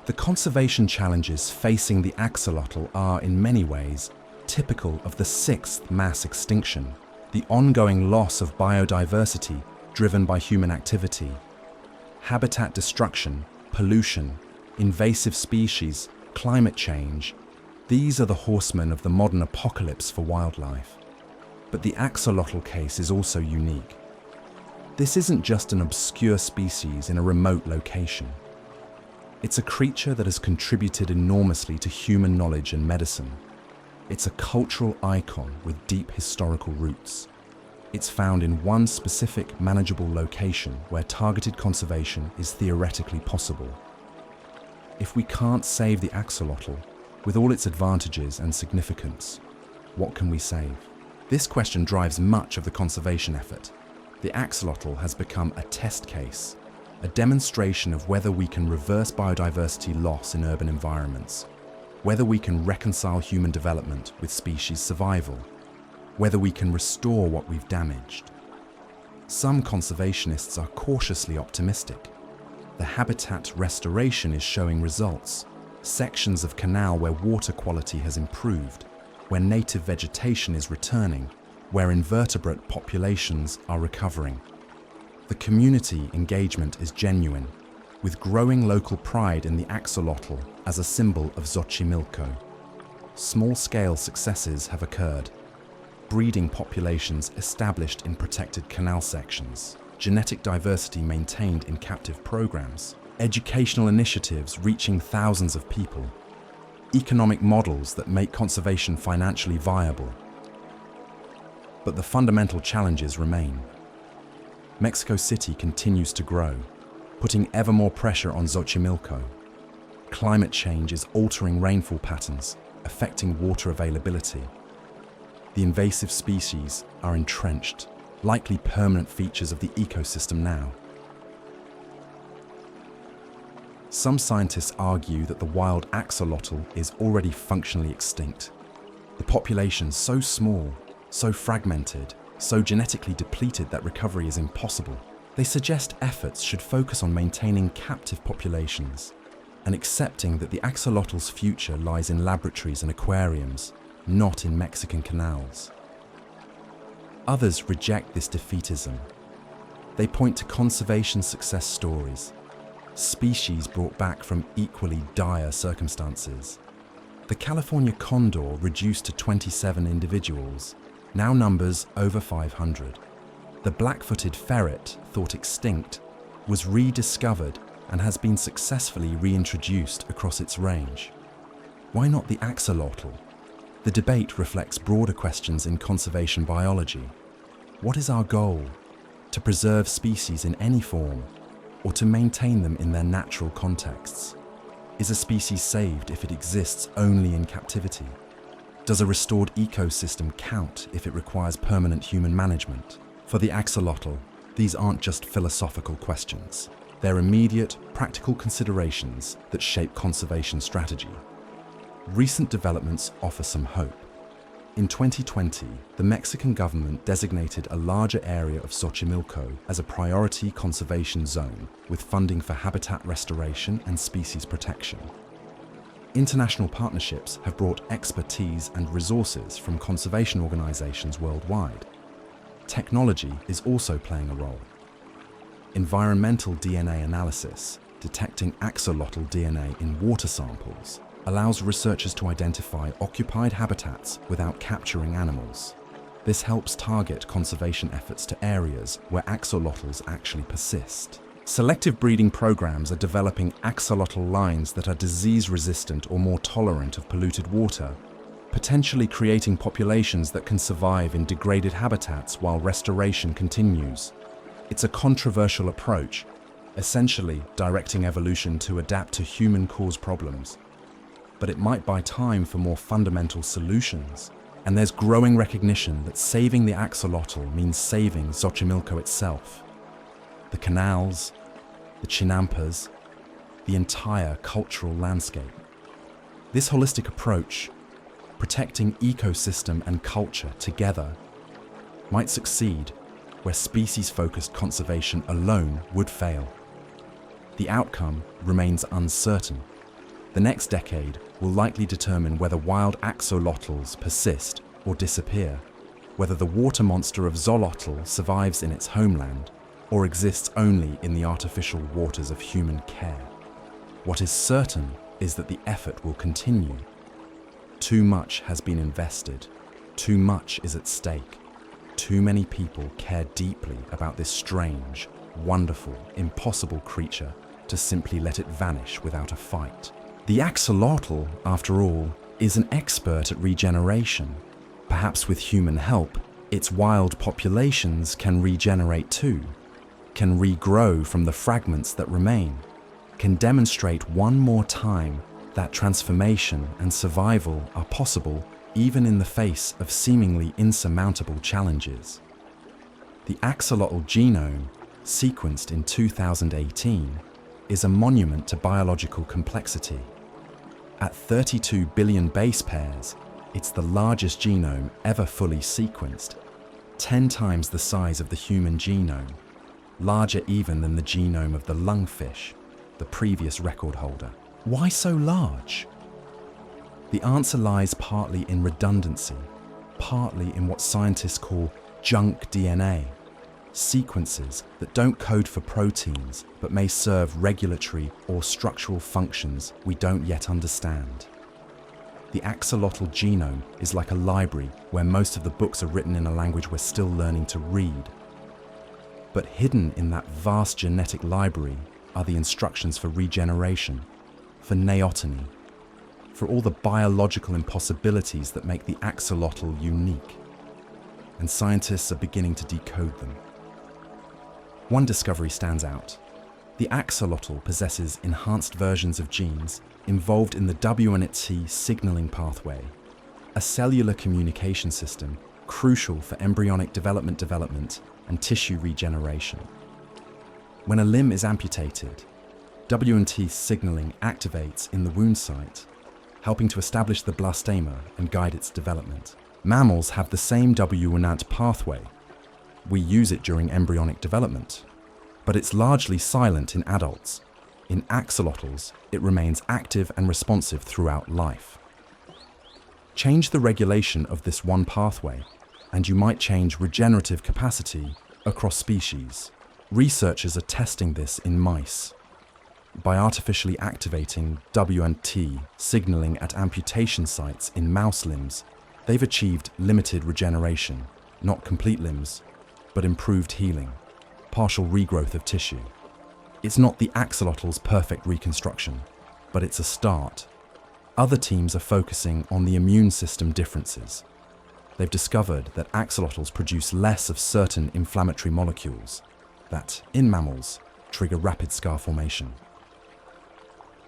Speaker 1: The conservation challenges facing the axolotl are, in many ways, typical of the 6th mass extinction, the ongoing loss of biodiversity driven by human activity. Habitat destruction, pollution, invasive species, climate change, these are the horsemen of the modern apocalypse for wildlife. But the axolotl case is also unique. This isn't just an obscure species in a remote location. It's a creature that has contributed enormously to human knowledge and medicine. It's a cultural icon with deep historical roots. It's found in one specific, manageable location where targeted conservation is theoretically possible. If we can't save the axolotl, With all its advantages and significance, what can we save? This question drives much of the conservation effort. The axolotl has become a test case, a demonstration of whether we can reverse biodiversity loss in urban environments, whether we can reconcile human development with species survival, whether we can restore what we've damaged. Some conservationists are cautiously optimistic. The habitat restoration is showing results. Sections of canal where water quality has improved, where native vegetation is returning, where invertebrate populations are recovering. The community engagement is genuine, with growing local pride in the axolotl as a symbol of Xochimilco. Small-scale successes have occurred. Breeding populations established in protected canal sections, genetic diversity maintained in captive programs, educational initiatives reaching thousands of people, economic models that make conservation financially viable. But the fundamental challenges remain. Mexico City continues to grow, putting ever more pressure on Xochimilco. Climate change is altering rainfall patterns, affecting water availability. The invasive species are entrenched, likely permanent features of the ecosystem now. Some scientists argue that the wild axolotl is already functionally extinct. The population so small, so fragmented, so genetically depleted that recovery is impossible. They suggest efforts should focus on maintaining captive populations and accepting that the axolotl's future lies in laboratories and aquariums, not in Mexican canals. Others reject this defeatism. They point to conservation success stories, species brought back from equally dire circumstances. The California condor, reduced to 27 individuals, now numbers over 500. The black-footed ferret, thought extinct, was rediscovered and has been successfully reintroduced across its range. Why not the axolotl? The debate reflects broader questions in conservation biology. What is our goal? To preserve species in any form, or to maintain them in their natural contexts? Is a species saved if it exists only in captivity? Does a restored ecosystem count if it requires permanent human management? For the axolotl, these aren't just philosophical questions. They're immediate, practical considerations that shape conservation strategy. Recent developments offer some hope. In 2020, the Mexican government designated a larger area of Xochimilco as a priority conservation zone, with funding for habitat restoration and species protection. International partnerships have brought expertise and resources from conservation organizations worldwide. Technology is also playing a role. Environmental DNA analysis, detecting axolotl DNA in water samples, allows researchers to identify occupied habitats without capturing animals. This helps target conservation efforts to areas where axolotls actually persist. Selective breeding programs are developing axolotl lines that are disease-resistant or more tolerant of polluted water, potentially creating populations that can survive in degraded habitats while restoration continues. It's a controversial approach, essentially directing evolution to adapt to human-caused problems. But it might buy time for more fundamental solutions. And there's growing recognition that saving the axolotl means saving Xochimilco itself. The canals, the chinampas, the entire cultural landscape. This holistic approach, protecting ecosystem and culture together, might succeed where species-focused conservation alone would fail. The outcome remains uncertain. The next decade will likely determine whether wild axolotls persist or disappear, whether the water monster of Xolotl survives in its homeland or exists only in the artificial waters of human care. What is certain is that the effort will continue. Too much has been invested. Too much is at stake. Too many people care deeply about this strange, wonderful, impossible creature to simply let it vanish without a fight. The axolotl, after all, is an expert at regeneration. Perhaps with human help, its wild populations can regenerate too, can regrow from the fragments that remain, can demonstrate one more time that transformation and survival are possible even in the face of seemingly insurmountable challenges. The axolotl genome, sequenced in 2018, is a monument to biological complexity. At 32 billion base pairs, it's the largest genome ever fully sequenced, 10 times the size of the human genome, larger even than the genome of the lungfish, the previous record holder. Why so large? The answer lies partly in redundancy, partly in what scientists call junk DNA, sequences that don't code for proteins but may serve regulatory or structural functions we don't yet understand. The axolotl genome is like a library where most of the books are written in a language we're still learning to read. But hidden in that vast genetic library are the instructions for regeneration, for neoteny, for all the biological impossibilities that make the axolotl unique. And scientists are beginning to decode them. One discovery stands out. The axolotl possesses enhanced versions of genes involved in the W&T signaling pathway, a cellular communication system crucial for embryonic development and tissue regeneration. When a limb is amputated, W&T signaling activates in the wound site, helping to establish the blastema and guide its development. Mammals have the same W&T pathway. We use it during embryonic development, but it's largely silent in adults. In axolotls, it remains active and responsive throughout life. Change the regulation of this one pathway, and you might change regenerative capacity across species. Researchers are testing this in mice. By artificially activating W&T signaling at amputation sites in mouse limbs, they've achieved limited regeneration, not complete limbs, but improved healing, partial regrowth of tissue. It's not the axolotl's perfect reconstruction, but it's a start. Other teams are focusing on the immune system differences. They've discovered that axolotls produce less of certain inflammatory molecules that, in mammals, trigger rapid scar formation.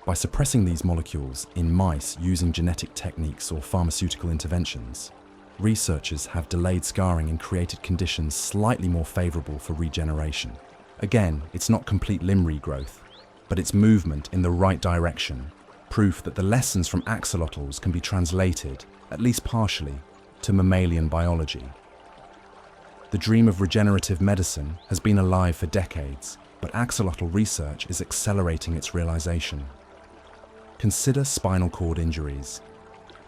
Speaker 1: By suppressing these molecules in mice using genetic techniques or pharmaceutical interventions, researchers have delayed scarring and created conditions slightly more favorable for regeneration. Again, it's not complete limb regrowth, but it's movement in the right direction, proof that the lessons from axolotls can be translated, at least partially, to mammalian biology. The dream of regenerative medicine has been alive for decades, but axolotl research is accelerating its realization. Consider spinal cord injuries.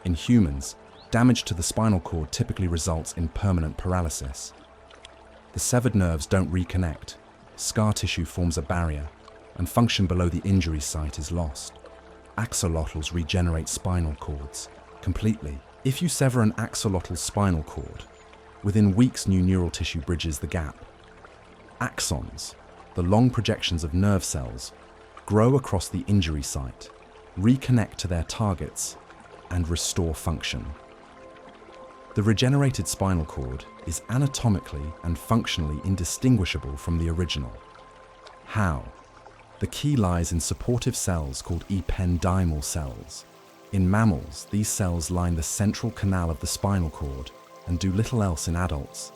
Speaker 1: In humans, damage to the spinal cord typically results in permanent paralysis. The severed nerves don't reconnect, scar tissue forms a barrier, and function below the injury site is lost. Axolotls regenerate spinal cords completely. If you sever an axolotl's spinal cord, within weeks new neural tissue bridges the gap. Axons, the long projections of nerve cells, grow across the injury site, reconnect to their targets, and restore function. The regenerated spinal cord is anatomically and functionally indistinguishable from the original. How? The key lies in supportive cells called ependymal cells. In mammals, these cells line the central canal of the spinal cord and do little else in adults.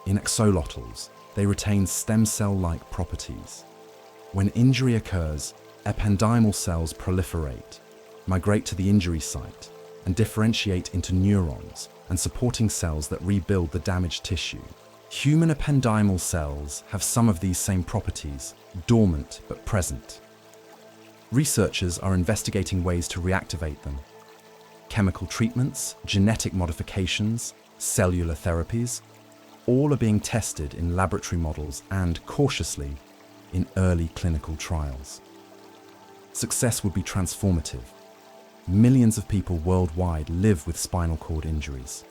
Speaker 1: In axolotls, they retain stem cell-like properties. When injury occurs, ependymal cells proliferate, migrate to the injury site, and differentiate into neurons and supporting cells that rebuild the damaged tissue. Human ependymal cells have some of these same properties, dormant but present. Researchers are investigating ways to reactivate them. Chemical treatments, genetic modifications, cellular therapies, all are being tested in laboratory models and, cautiously, in early clinical trials. Success would be transformative. Millions of people worldwide live with spinal cord injuries.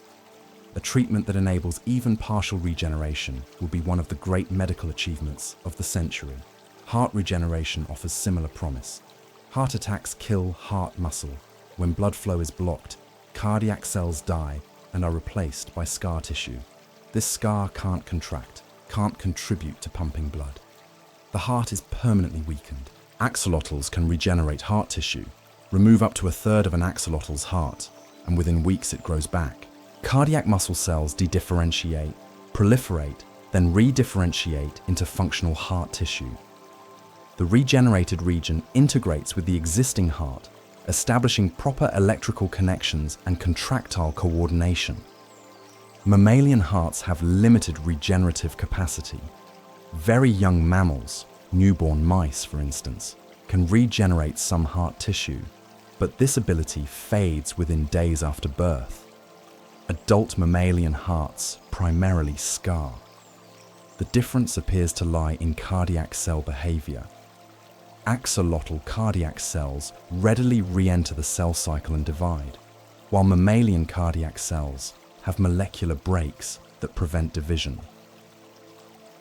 Speaker 1: A treatment that enables even partial regeneration will be one of the great medical achievements of the century. Heart regeneration offers similar promise. Heart attacks kill heart muscle. When blood flow is blocked, cardiac cells die and are replaced by scar tissue. This scar can't contract, can't contribute to pumping blood. The heart is permanently weakened. Axolotls can regenerate heart tissue, Remove up to a third of an axolotl's heart, and within weeks it grows back. Cardiac muscle cells dedifferentiate, proliferate, then redifferentiate into functional heart tissue. The regenerated region integrates with the existing heart, establishing proper electrical connections and contractile coordination. Mammalian hearts have limited regenerative capacity. Very young mammals, newborn mice for instance, can regenerate some heart tissue, but this ability fades within days after birth. Adult mammalian hearts primarily scar. The difference appears to lie in cardiac cell behavior. Axolotl cardiac cells readily re-enter the cell cycle and divide, while mammalian cardiac cells have molecular brakes that prevent division.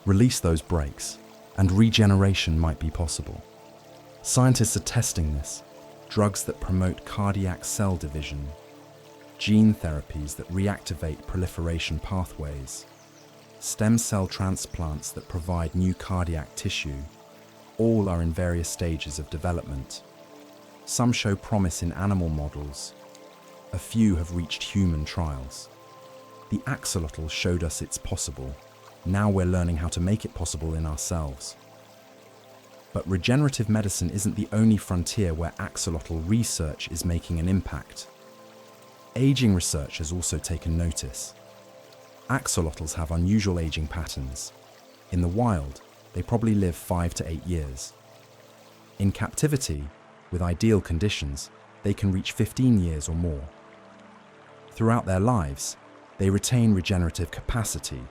Speaker 1: Release those brakes, and regeneration might be possible. Scientists are testing this: drugs that promote cardiac cell division, gene therapies that reactivate proliferation pathways, stem cell transplants that provide new cardiac tissue. All are in various stages of development. Some show promise in animal models. A few have reached human trials. The axolotl showed us it's possible. Now we're learning how to make it possible in ourselves. But regenerative medicine isn't the only frontier where axolotl research is making an impact. Aging research has also taken notice. Axolotls have unusual aging patterns. In the wild, they probably live 5 to 8 years. In captivity, with ideal conditions, they can reach 15 years or more. Throughout their lives, they retain regenerative capacity.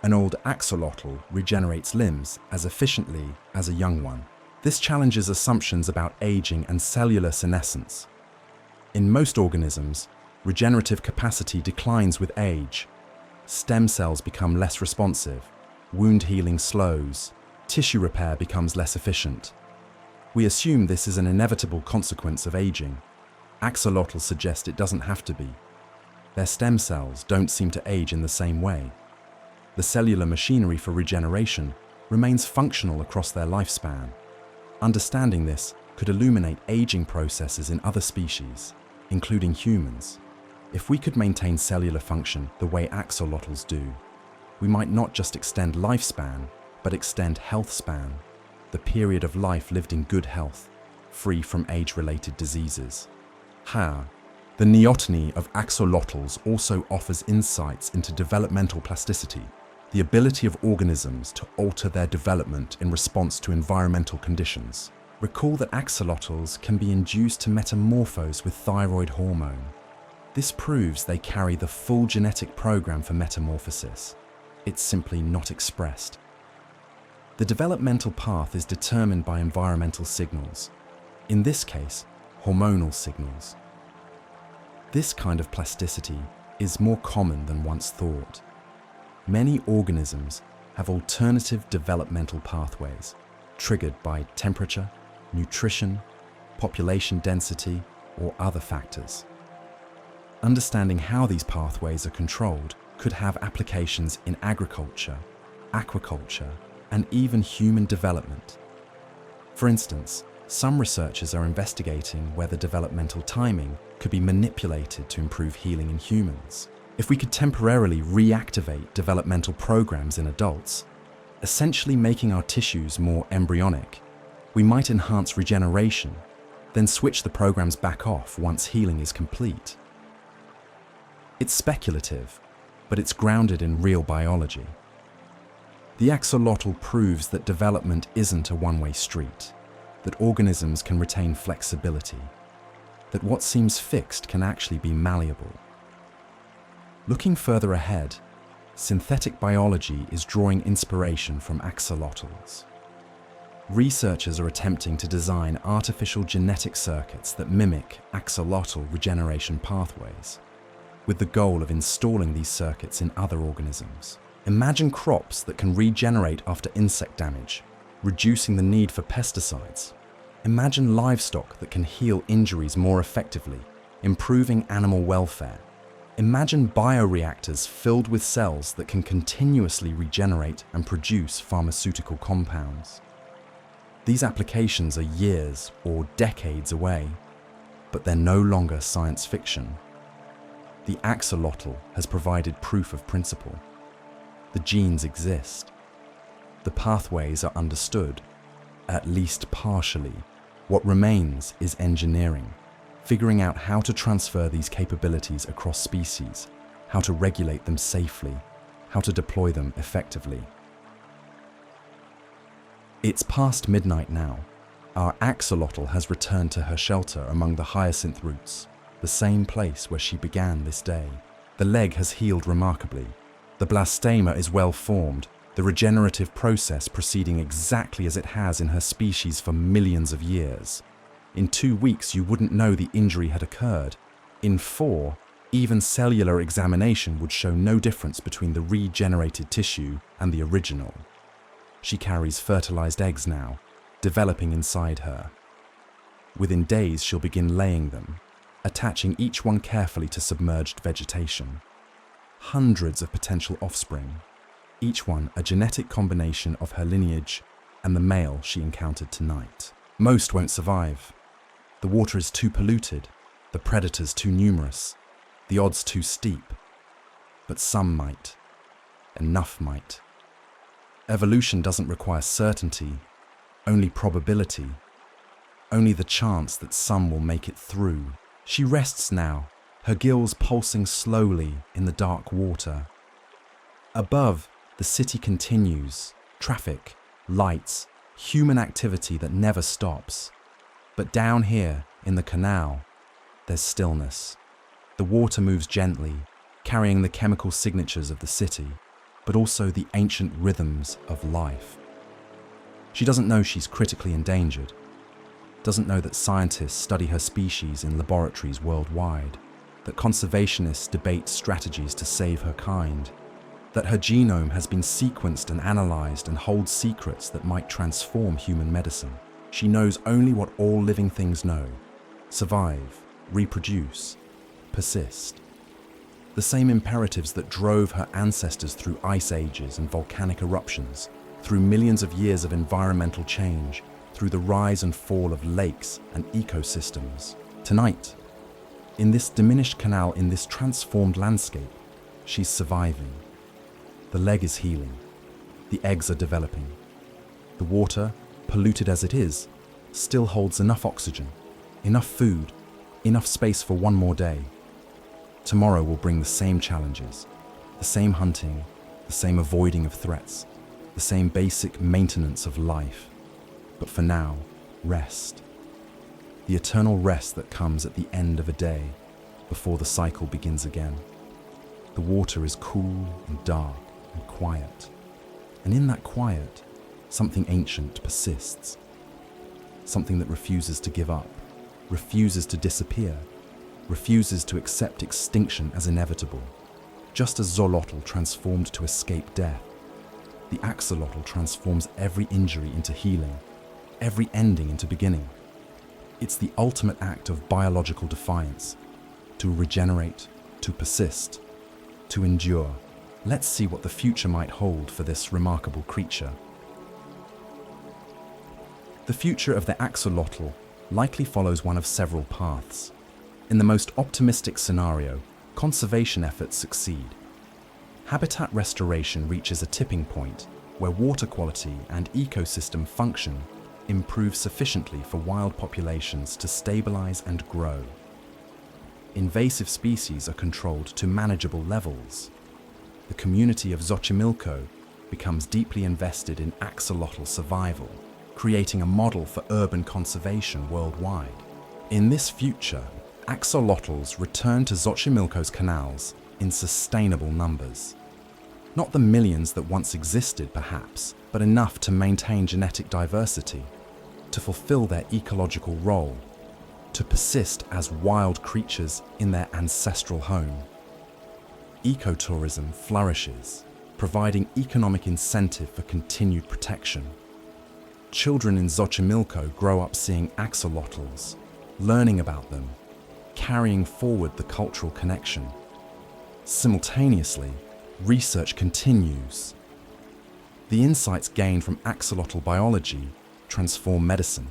Speaker 1: An old axolotl regenerates limbs as efficiently as a young one. This challenges assumptions about aging and cellular senescence. In most organisms, regenerative capacity declines with age. Stem cells become less responsive, wound healing slows, tissue repair becomes less efficient. We assume this is an inevitable consequence of aging. Axolotls suggest it doesn't have to be. Their stem cells don't seem to age in the same way. The cellular machinery for regeneration remains functional across their lifespan. Understanding this could illuminate aging processes in other species, including humans. If we could maintain cellular function the way axolotls do, we might not just extend lifespan, but extend health span, the period of life lived in good health, free from age-related diseases. The neoteny of axolotls also offers insights into developmental plasticity, the ability of organisms to alter their development in response to environmental conditions. Recall that axolotls can be induced to metamorphose with thyroid hormone. This proves they carry the full genetic program for metamorphosis. It's simply not expressed. The developmental path is determined by environmental signals, in this case, hormonal signals. This kind of plasticity is more common than once thought. Many organisms have alternative developmental pathways triggered by temperature, nutrition, population density, or other factors. Understanding how these pathways are controlled could have applications in agriculture, aquaculture, and even human development. For instance, some researchers are investigating whether developmental timing could be manipulated to improve healing in humans. If we could temporarily reactivate developmental programs in adults, essentially making our tissues more embryonic, we might enhance regeneration, then switch the programs back off once healing is complete. It's speculative, but it's grounded in real biology. The axolotl proves that development isn't a one-way street, that organisms can retain flexibility, that what seems fixed can actually be malleable. Looking further ahead, synthetic biology is drawing inspiration from axolotls. Researchers are attempting to design artificial genetic circuits that mimic axolotl regeneration pathways, with the goal of installing these circuits in other organisms. Imagine crops that can regenerate after insect damage, reducing the need for pesticides. Imagine livestock that can heal injuries more effectively, improving animal welfare. Imagine bioreactors filled with cells that can continuously regenerate and produce pharmaceutical compounds. These applications are years or decades away, but they're no longer science fiction. The axolotl has provided proof of principle. The genes exist. The pathways are understood, at least partially. What remains is engineering, figuring out how to transfer these capabilities across species, how to regulate them safely, how to deploy them effectively. It's past midnight now. Our axolotl has returned to her shelter among the hyacinth roots, the same place where she began this day. The leg has healed remarkably. The blastema is well formed, the regenerative process proceeding exactly as it has in her species for millions of years. In 2 weeks, you wouldn't know the injury had occurred. In 4, even cellular examination would show no difference between the regenerated tissue and the original. She carries fertilized eggs now, developing inside her. Within days, she'll begin laying them, attaching each one carefully to submerged vegetation. Hundreds of potential offspring, each one a genetic combination of her lineage and the male she encountered tonight. Most won't survive. The water is too polluted, the predators too numerous, the odds too steep. But some might. Enough might. Evolution doesn't require certainty, only probability, only the chance that some will make it through. She rests now, her gills pulsing slowly in the dark water. Above, the city continues, traffic, lights, human activity that never stops. But down here, in the canal, there's stillness. The water moves gently, carrying the chemical signatures of the city, but also the ancient rhythms of life. She doesn't know she's critically endangered, doesn't know that scientists study her species in laboratories worldwide, that conservationists debate strategies to save her kind, that her genome has been sequenced and analyzed and holds secrets that might transform human medicine. She knows only what all living things know: survive, reproduce, persist. The same imperatives that drove her ancestors through ice ages and volcanic eruptions, through millions of years of environmental change, through the rise and fall of lakes and ecosystems. Tonight, in this diminished canal, in this transformed landscape, she's surviving. The leg is healing. The eggs are developing. The water, polluted as it is, still holds enough oxygen, enough food, enough space for one more day. Tomorrow will bring the same challenges, the same hunting, the same avoiding of threats, the same basic maintenance of life. But for now, rest. The eternal rest that comes at the end of a day, before the cycle begins again. The water is cool and dark and quiet. And in that quiet, something ancient persists. Something that refuses to give up, refuses to disappear, refuses to accept extinction as inevitable. Just as Axolotl transformed to escape death, the axolotl transforms every injury into healing, every ending into beginning. It's the ultimate act of biological defiance, to regenerate, to persist, to endure. Let's see what the future might hold for this remarkable creature. The future of the axolotl likely follows one of several paths. In the most optimistic scenario, conservation efforts succeed. Habitat restoration reaches a tipping point where water quality and ecosystem function improve sufficiently for wild populations to stabilize and grow. Invasive species are controlled to manageable levels. The community of Xochimilco becomes deeply invested in axolotl survival, creating a model for urban conservation worldwide. In this future, axolotls return to Xochimilco's canals in sustainable numbers. Not the millions that once existed, perhaps, but enough to maintain genetic diversity, to fulfill their ecological role, to persist as wild creatures in their ancestral home. Ecotourism flourishes, providing economic incentive for continued protection. Children in Xochimilco grow up seeing axolotls, learning about them, carrying forward the cultural connection. Simultaneously, research continues. The insights gained from axolotl biology transform medicine.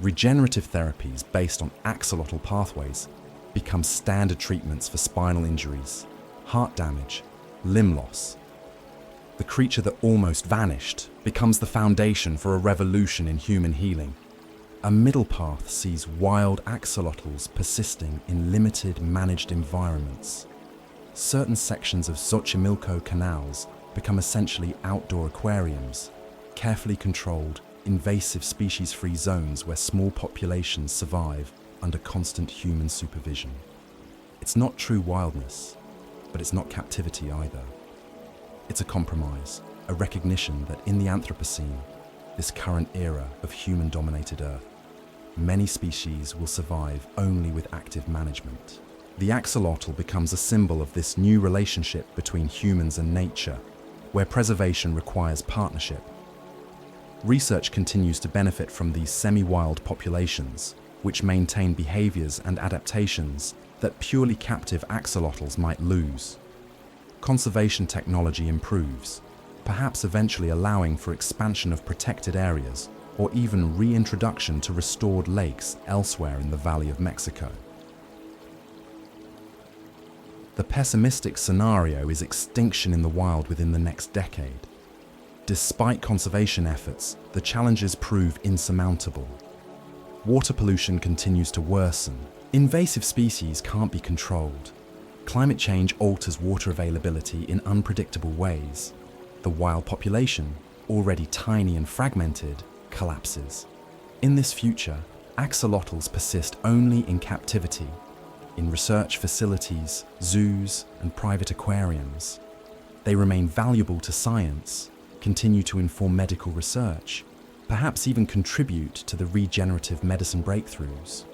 Speaker 1: Regenerative therapies based on axolotl pathways become standard treatments for spinal injuries, heart damage, limb loss. The creature that almost vanished becomes the foundation for a revolution in human healing. A middle path sees wild axolotls persisting in limited, managed environments. Certain sections of Xochimilco canals become essentially outdoor aquariums, carefully controlled, invasive species-free zones where small populations survive under constant human supervision. It's not true wildness, but it's not captivity either. It's a compromise, a recognition that in the Anthropocene, this current era of human-dominated Earth, many species will survive only with active management. The axolotl becomes a symbol of this new relationship between humans and nature, where preservation requires partnership. Research continues to benefit from these semi-wild populations, which maintain behaviors and adaptations that purely captive axolotls might lose. Conservation technology improves, perhaps eventually allowing for expansion of protected areas or even reintroduction to restored lakes elsewhere in the Valley of Mexico. The pessimistic scenario is extinction in the wild within the next decade. Despite conservation efforts, the challenges prove insurmountable. Water pollution continues to worsen. Invasive species can't be controlled. Climate change alters water availability in unpredictable ways. The wild population, already tiny and fragmented, collapses. In this future, axolotls persist only in captivity, in research facilities, zoos, and private aquariums. They remain valuable to science, continue to inform medical research, perhaps even contribute to the regenerative medicine breakthroughs.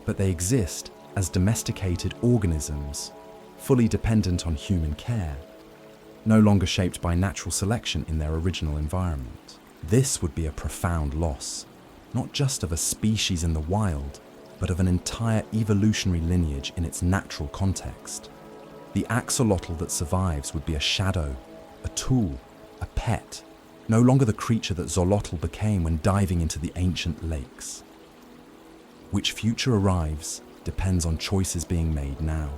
Speaker 1: But they exist as domesticated organisms, fully dependent on human care, no longer shaped by natural selection in their original environment. This would be a profound loss, not just of a species in the wild, but of an entire evolutionary lineage in its natural context. The axolotl that survives would be a shadow, a tool, a pet, no longer the creature that Xolotl became when diving into the ancient lakes. Which future arrives depends on choices being made now.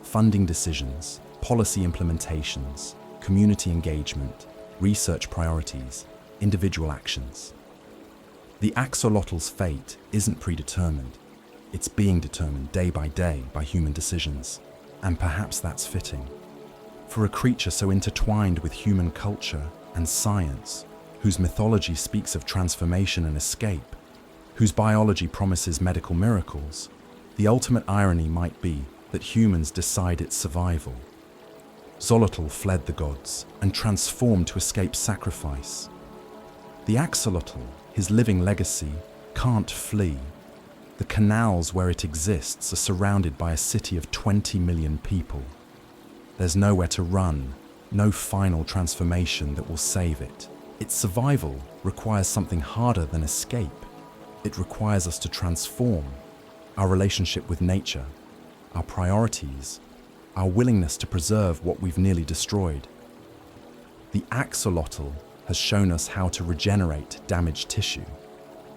Speaker 1: Funding decisions, policy implementations, community engagement, research priorities, individual actions. The axolotl's fate isn't predetermined. It's being determined day by day by human decisions. And perhaps that's fitting. For a creature so intertwined with human culture and science, whose mythology speaks of transformation and escape, whose biology promises medical miracles, the ultimate irony might be that humans decide its survival. Xolotl fled the gods and transformed to escape sacrifice. The axolotl, his living legacy, can't flee. The canals where it exists are surrounded by a city of 20 million people. There's nowhere to run, no final transformation that will save it. Its survival requires something harder than escape. It requires us to transform our relationship with nature, our priorities, our willingness to preserve what we've nearly destroyed. The axolotl has shown us how to regenerate damaged tissue.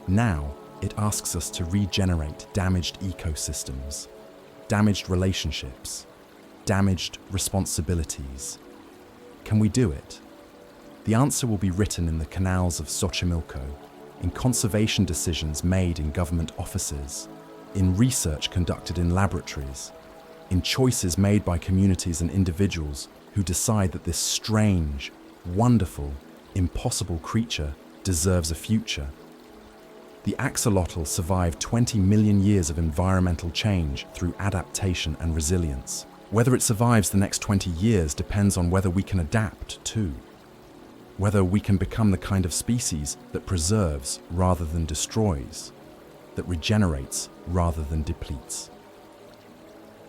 Speaker 1: Now, it asks us to regenerate damaged ecosystems, damaged relationships, damaged responsibilities. Can we do it? The answer will be written in the canals of Xochimilco, in conservation decisions made in government offices, in research conducted in laboratories, in choices made by communities and individuals who decide that this strange, wonderful, impossible creature deserves a future. The axolotl survived 20 million years of environmental change through adaptation and resilience. Whether it survives the next 20 years depends on whether we can adapt too. Whether we can become the kind of species that preserves rather than destroys, that regenerates rather than depletes.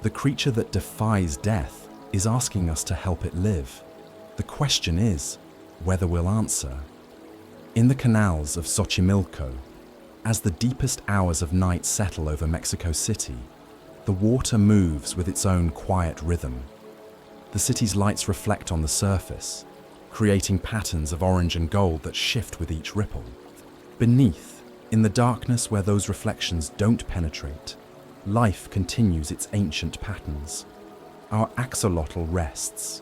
Speaker 1: The creature that defies death is asking us to help it live. The question is whether we'll answer. In the canals of Xochimilco, as the deepest hours of night settle over Mexico City, the water moves with its own quiet rhythm. The city's lights reflect on the surface, creating patterns of orange and gold that shift with each ripple. Beneath, In the darkness where those reflections don't penetrate, life continues its ancient patterns. Our axolotl rests.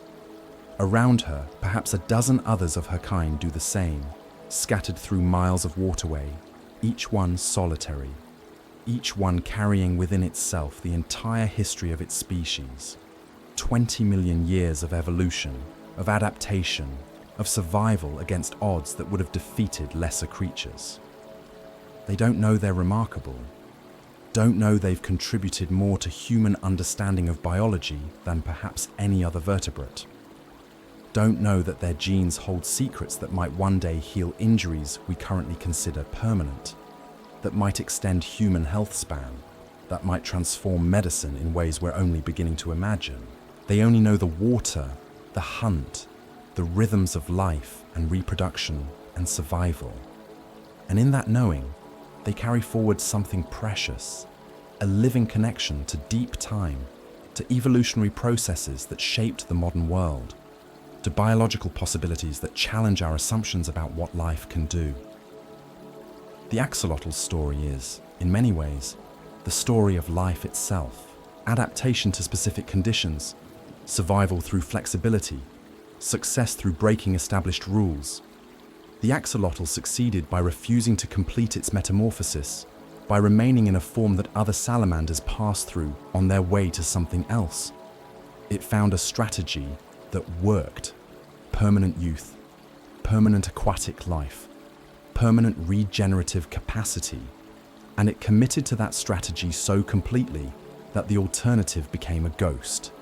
Speaker 1: Around her, perhaps a dozen others of her kind do the same, scattered through miles of waterway, each one solitary, each one carrying within itself the entire history of its species. 20 million years of evolution, of adaptation, of survival against odds that would have defeated lesser creatures. They don't know they're remarkable, don't know they've contributed more to human understanding of biology than perhaps any other vertebrate. Don't know that their genes hold secrets that might one day heal injuries we currently consider permanent, that might extend human health span, that might transform medicine in ways we're only beginning to imagine. They only know the water, the hunt, the rhythms of life and reproduction and survival. And in that knowing, they carry forward something precious, a living connection to deep time, to evolutionary processes that shaped the modern world, to biological possibilities that challenge our assumptions about what life can do. The axolotl's story is, in many ways, the story of life itself, adaptation to specific conditions, survival through flexibility, success through breaking established rules. The axolotl succeeded by refusing to complete its metamorphosis, by remaining in a form that other salamanders passed through on their way to something else. It found a strategy that worked: permanent youth, permanent aquatic life, permanent regenerative capacity, and it committed to that strategy so completely that the alternative became a ghost,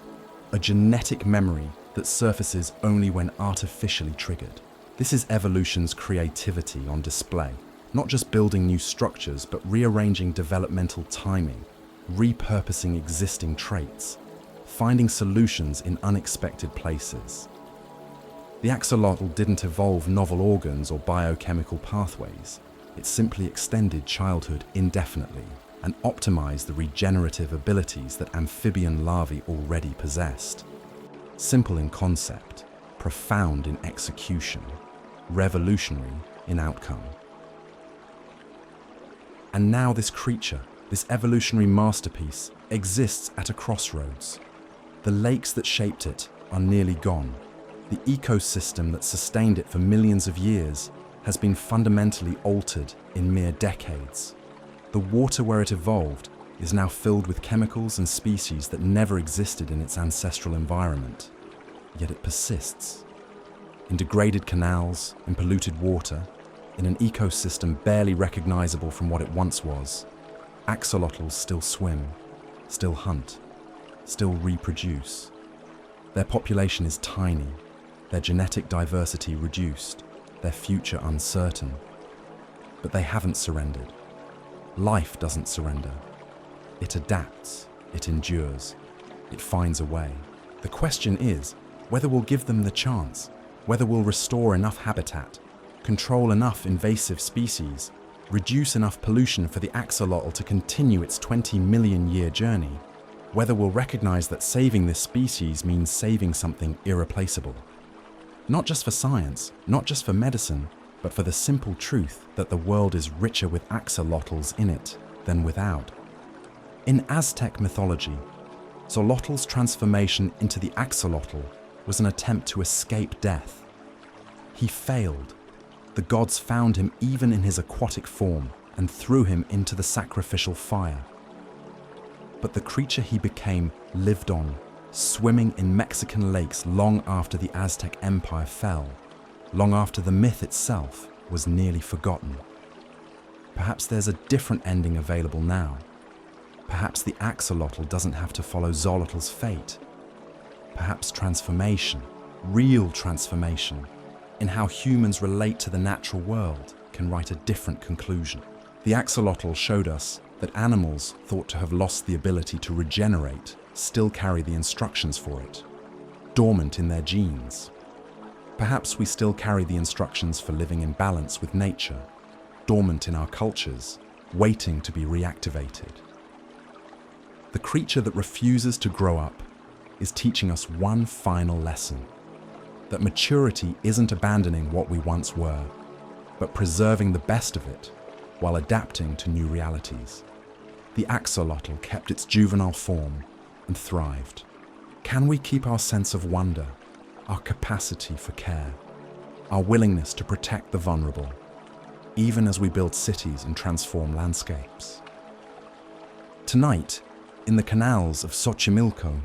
Speaker 1: a genetic memory that surfaces only when artificially triggered. This is evolution's creativity on display, not just building new structures, but rearranging developmental timing, repurposing existing traits, finding solutions in unexpected places. The axolotl didn't evolve novel organs or biochemical pathways. It simply extended childhood indefinitely and optimized the regenerative abilities that amphibian larvae already possessed. Simple in concept, profound in execution, revolutionary in outcome. And now this creature, this evolutionary masterpiece, exists at a crossroads. The lakes that shaped it are nearly gone. The ecosystem that sustained it for millions of years has been fundamentally altered in mere decades. The water where it evolved is now filled with chemicals and species that never existed in its ancestral environment. Yet it persists. In degraded canals, in polluted water, in an ecosystem barely recognizable from what it once was, axolotls still swim, still hunt, still reproduce. Their population is tiny, their genetic diversity reduced, their future uncertain. But they haven't surrendered. Life doesn't surrender. It adapts, it endures, it finds a way. The question is whether we'll give them the chance, whether we'll restore enough habitat, control enough invasive species, reduce enough pollution for the axolotl to continue its 20 million year journey, whether we'll recognize that saving this species means saving something irreplaceable. Not just for science, not just for medicine, but for the simple truth that the world is richer with axolotls in it than without. In Aztec mythology, Xolotl's transformation into the axolotl was an attempt to escape death. He failed. The gods found him even in his aquatic form and threw him into the sacrificial fire. But the creature he became lived on, swimming in Mexican lakes long after the Aztec Empire fell, long after the myth itself was nearly forgotten. Perhaps there's a different ending available now. Perhaps the axolotl doesn't have to follow Xolotl's fate. Perhaps transformation, real transformation, in how humans relate to the natural world can write a different conclusion. The axolotl showed us that animals thought to have lost the ability to regenerate still carry the instructions for it, dormant in their genes. Perhaps we still carry the instructions for living in balance with nature, dormant in our cultures, waiting to be reactivated. The creature that refuses to grow up is teaching us one final lesson: that maturity isn't abandoning what we once were, but preserving the best of it, while adapting to new realities. The axolotl kept its juvenile form and thrived. Can we keep our sense of wonder, our capacity for care, our willingness to protect the vulnerable, even as we build cities and transform landscapes? Tonight, in the canals of Xochimilco,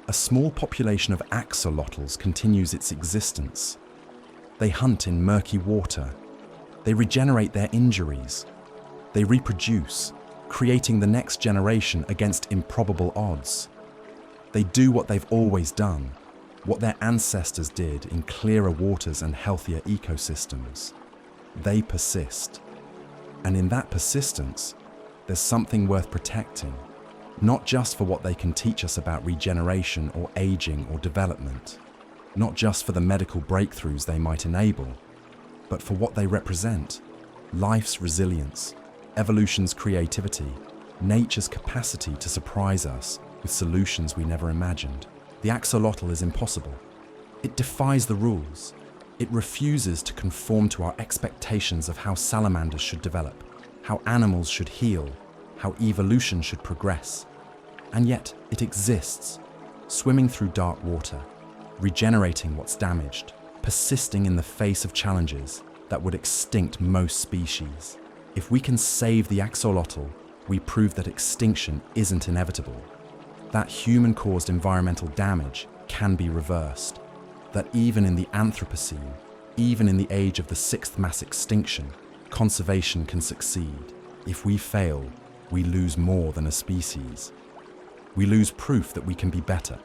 Speaker 1: a small population of axolotls continues its existence. They hunt in murky water. They regenerate their injuries. They reproduce, creating the next generation against improbable odds. They do what they've always done, what their ancestors did in clearer waters and healthier ecosystems. They persist. And in that persistence, there's something worth protecting, not just for what they can teach us about regeneration or aging or development, not just for the medical breakthroughs they might enable, but for what they represent: life's resilience, evolution's creativity, nature's capacity to surprise us with solutions we never imagined. The axolotl is impossible. It defies the rules. It refuses to conform to our expectations of how salamanders should develop, how animals should heal, how evolution should progress. And yet it exists, swimming through dark water, regenerating what's damaged, persisting in the face of challenges that would extinct most species. If we can save the axolotl, we prove that extinction isn't inevitable, that human-caused environmental damage can be reversed, that even in the Anthropocene, even in the age of the sixth mass extinction, conservation can succeed. If we fail, we lose more than a species. We lose proof that we can be better,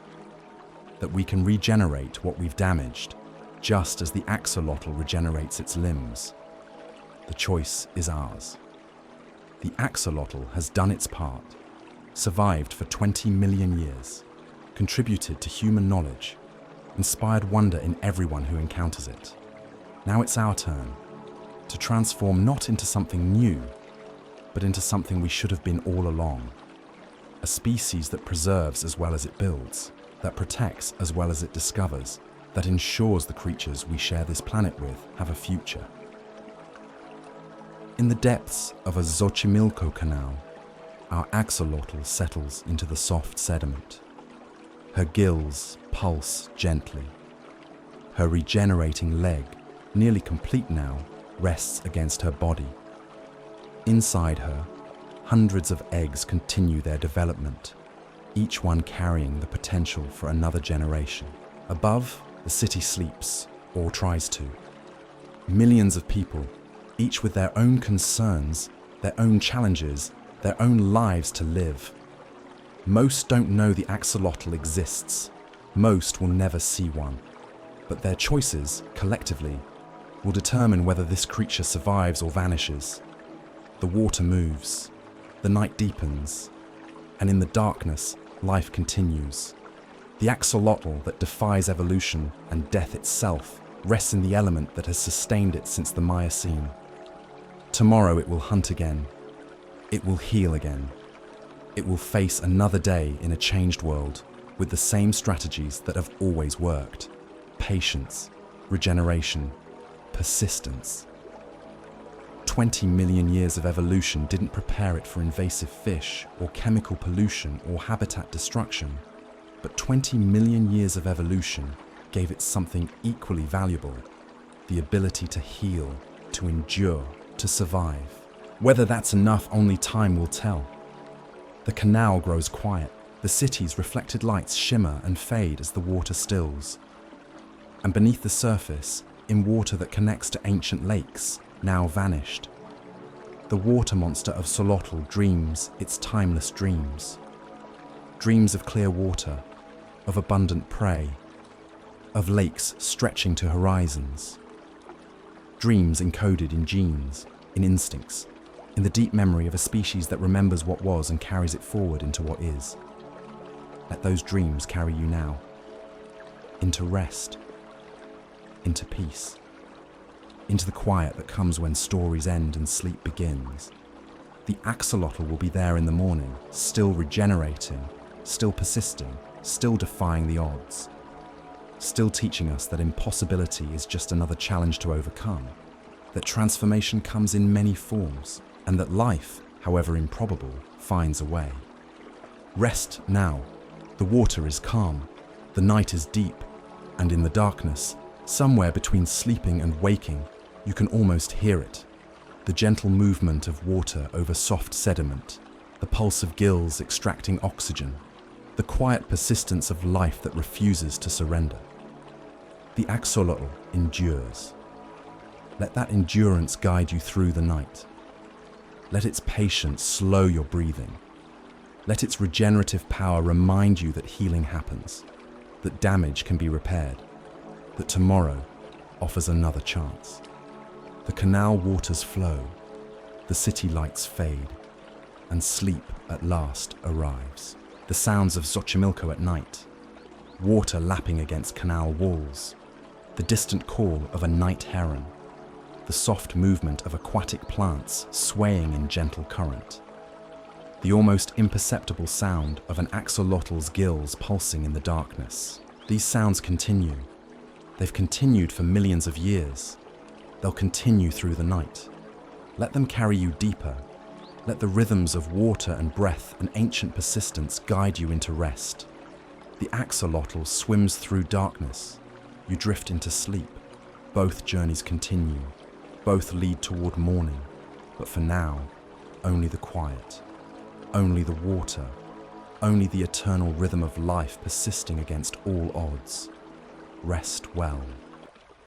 Speaker 1: that we can regenerate what we've damaged, just as the axolotl regenerates its limbs. The choice is ours. The axolotl has done its part, survived for 20 million years, contributed to human knowledge, inspired wonder in everyone who encounters it. Now it's our turn to transform not into something new, but into something we should have been all along. A species that preserves as well as it builds, that protects as well as it discovers, that ensures the creatures we share this planet with have a future. In the depths of a Xochimilco canal, our axolotl settles into the soft sediment. Her gills pulse gently. Her regenerating leg, nearly complete now, rests against her body. Inside her, hundreds of eggs continue their development, each one carrying the potential for another generation. Above, the city sleeps, or tries to. Millions of people, each with their own concerns, their own challenges, their own lives to live. Most don't know the axolotl exists. Most will never see one. But their choices, collectively, will determine whether this creature survives or vanishes. The water moves. The night deepens, and in the darkness, life continues. The axolotl that defies evolution and death itself rests in the element that has sustained it since the Miocene. Tomorrow it will hunt again. It will heal again. It will face another day in a changed world with the same strategies that have always worked: patience, regeneration, persistence. 20 million years of evolution didn't prepare it for invasive fish or chemical pollution or habitat destruction, but 20 million years of evolution gave it something equally valuable: the ability to heal, to endure, to survive. Whether that's enough, only time will tell. The canal grows quiet. The city's reflected lights shimmer and fade as the water stills. And beneath the surface, in water that connects to ancient lakes, now vanished, the water monster of Axolotl dreams its timeless dreams. Dreams of clear water, of abundant prey, of lakes stretching to horizons. Dreams encoded in genes, in instincts, in the deep memory of a species that remembers what was and carries it forward into what is. Let those dreams carry you now, into rest, into peace, into the quiet that comes when stories end and sleep begins. The axolotl will be there in the morning, still regenerating, still persisting, still defying the odds, still teaching us that impossibility is just another challenge to overcome, that transformation comes in many forms, and that life, however improbable, finds a way. Rest now. The water is calm, the night is deep, and in the darkness, somewhere between sleeping and waking, you can almost hear it. The gentle movement of water over soft sediment, the pulse of gills extracting oxygen, the quiet persistence of life that refuses to surrender. The axolotl endures. Let that endurance guide you through the night. Let its patience slow your breathing. Let its regenerative power remind you that healing happens, that damage can be repaired, that tomorrow offers another chance. The canal waters flow, the city lights fade, and sleep at last arrives. The sounds of Xochimilco at night, water lapping against canal walls, the distant call of a night heron, the soft movement of aquatic plants swaying in gentle current, the almost imperceptible sound of an axolotl's gills pulsing in the darkness. These sounds continue. They've continued for millions of years. They'll continue through the night. Let them carry you deeper. Let the rhythms of water and breath and ancient persistence guide you into rest. The axolotl swims through darkness. You drift into sleep. Both journeys continue. Both lead toward morning. But for now, only the quiet. Only the water. Only the eternal rhythm of life persisting against all odds. Rest well.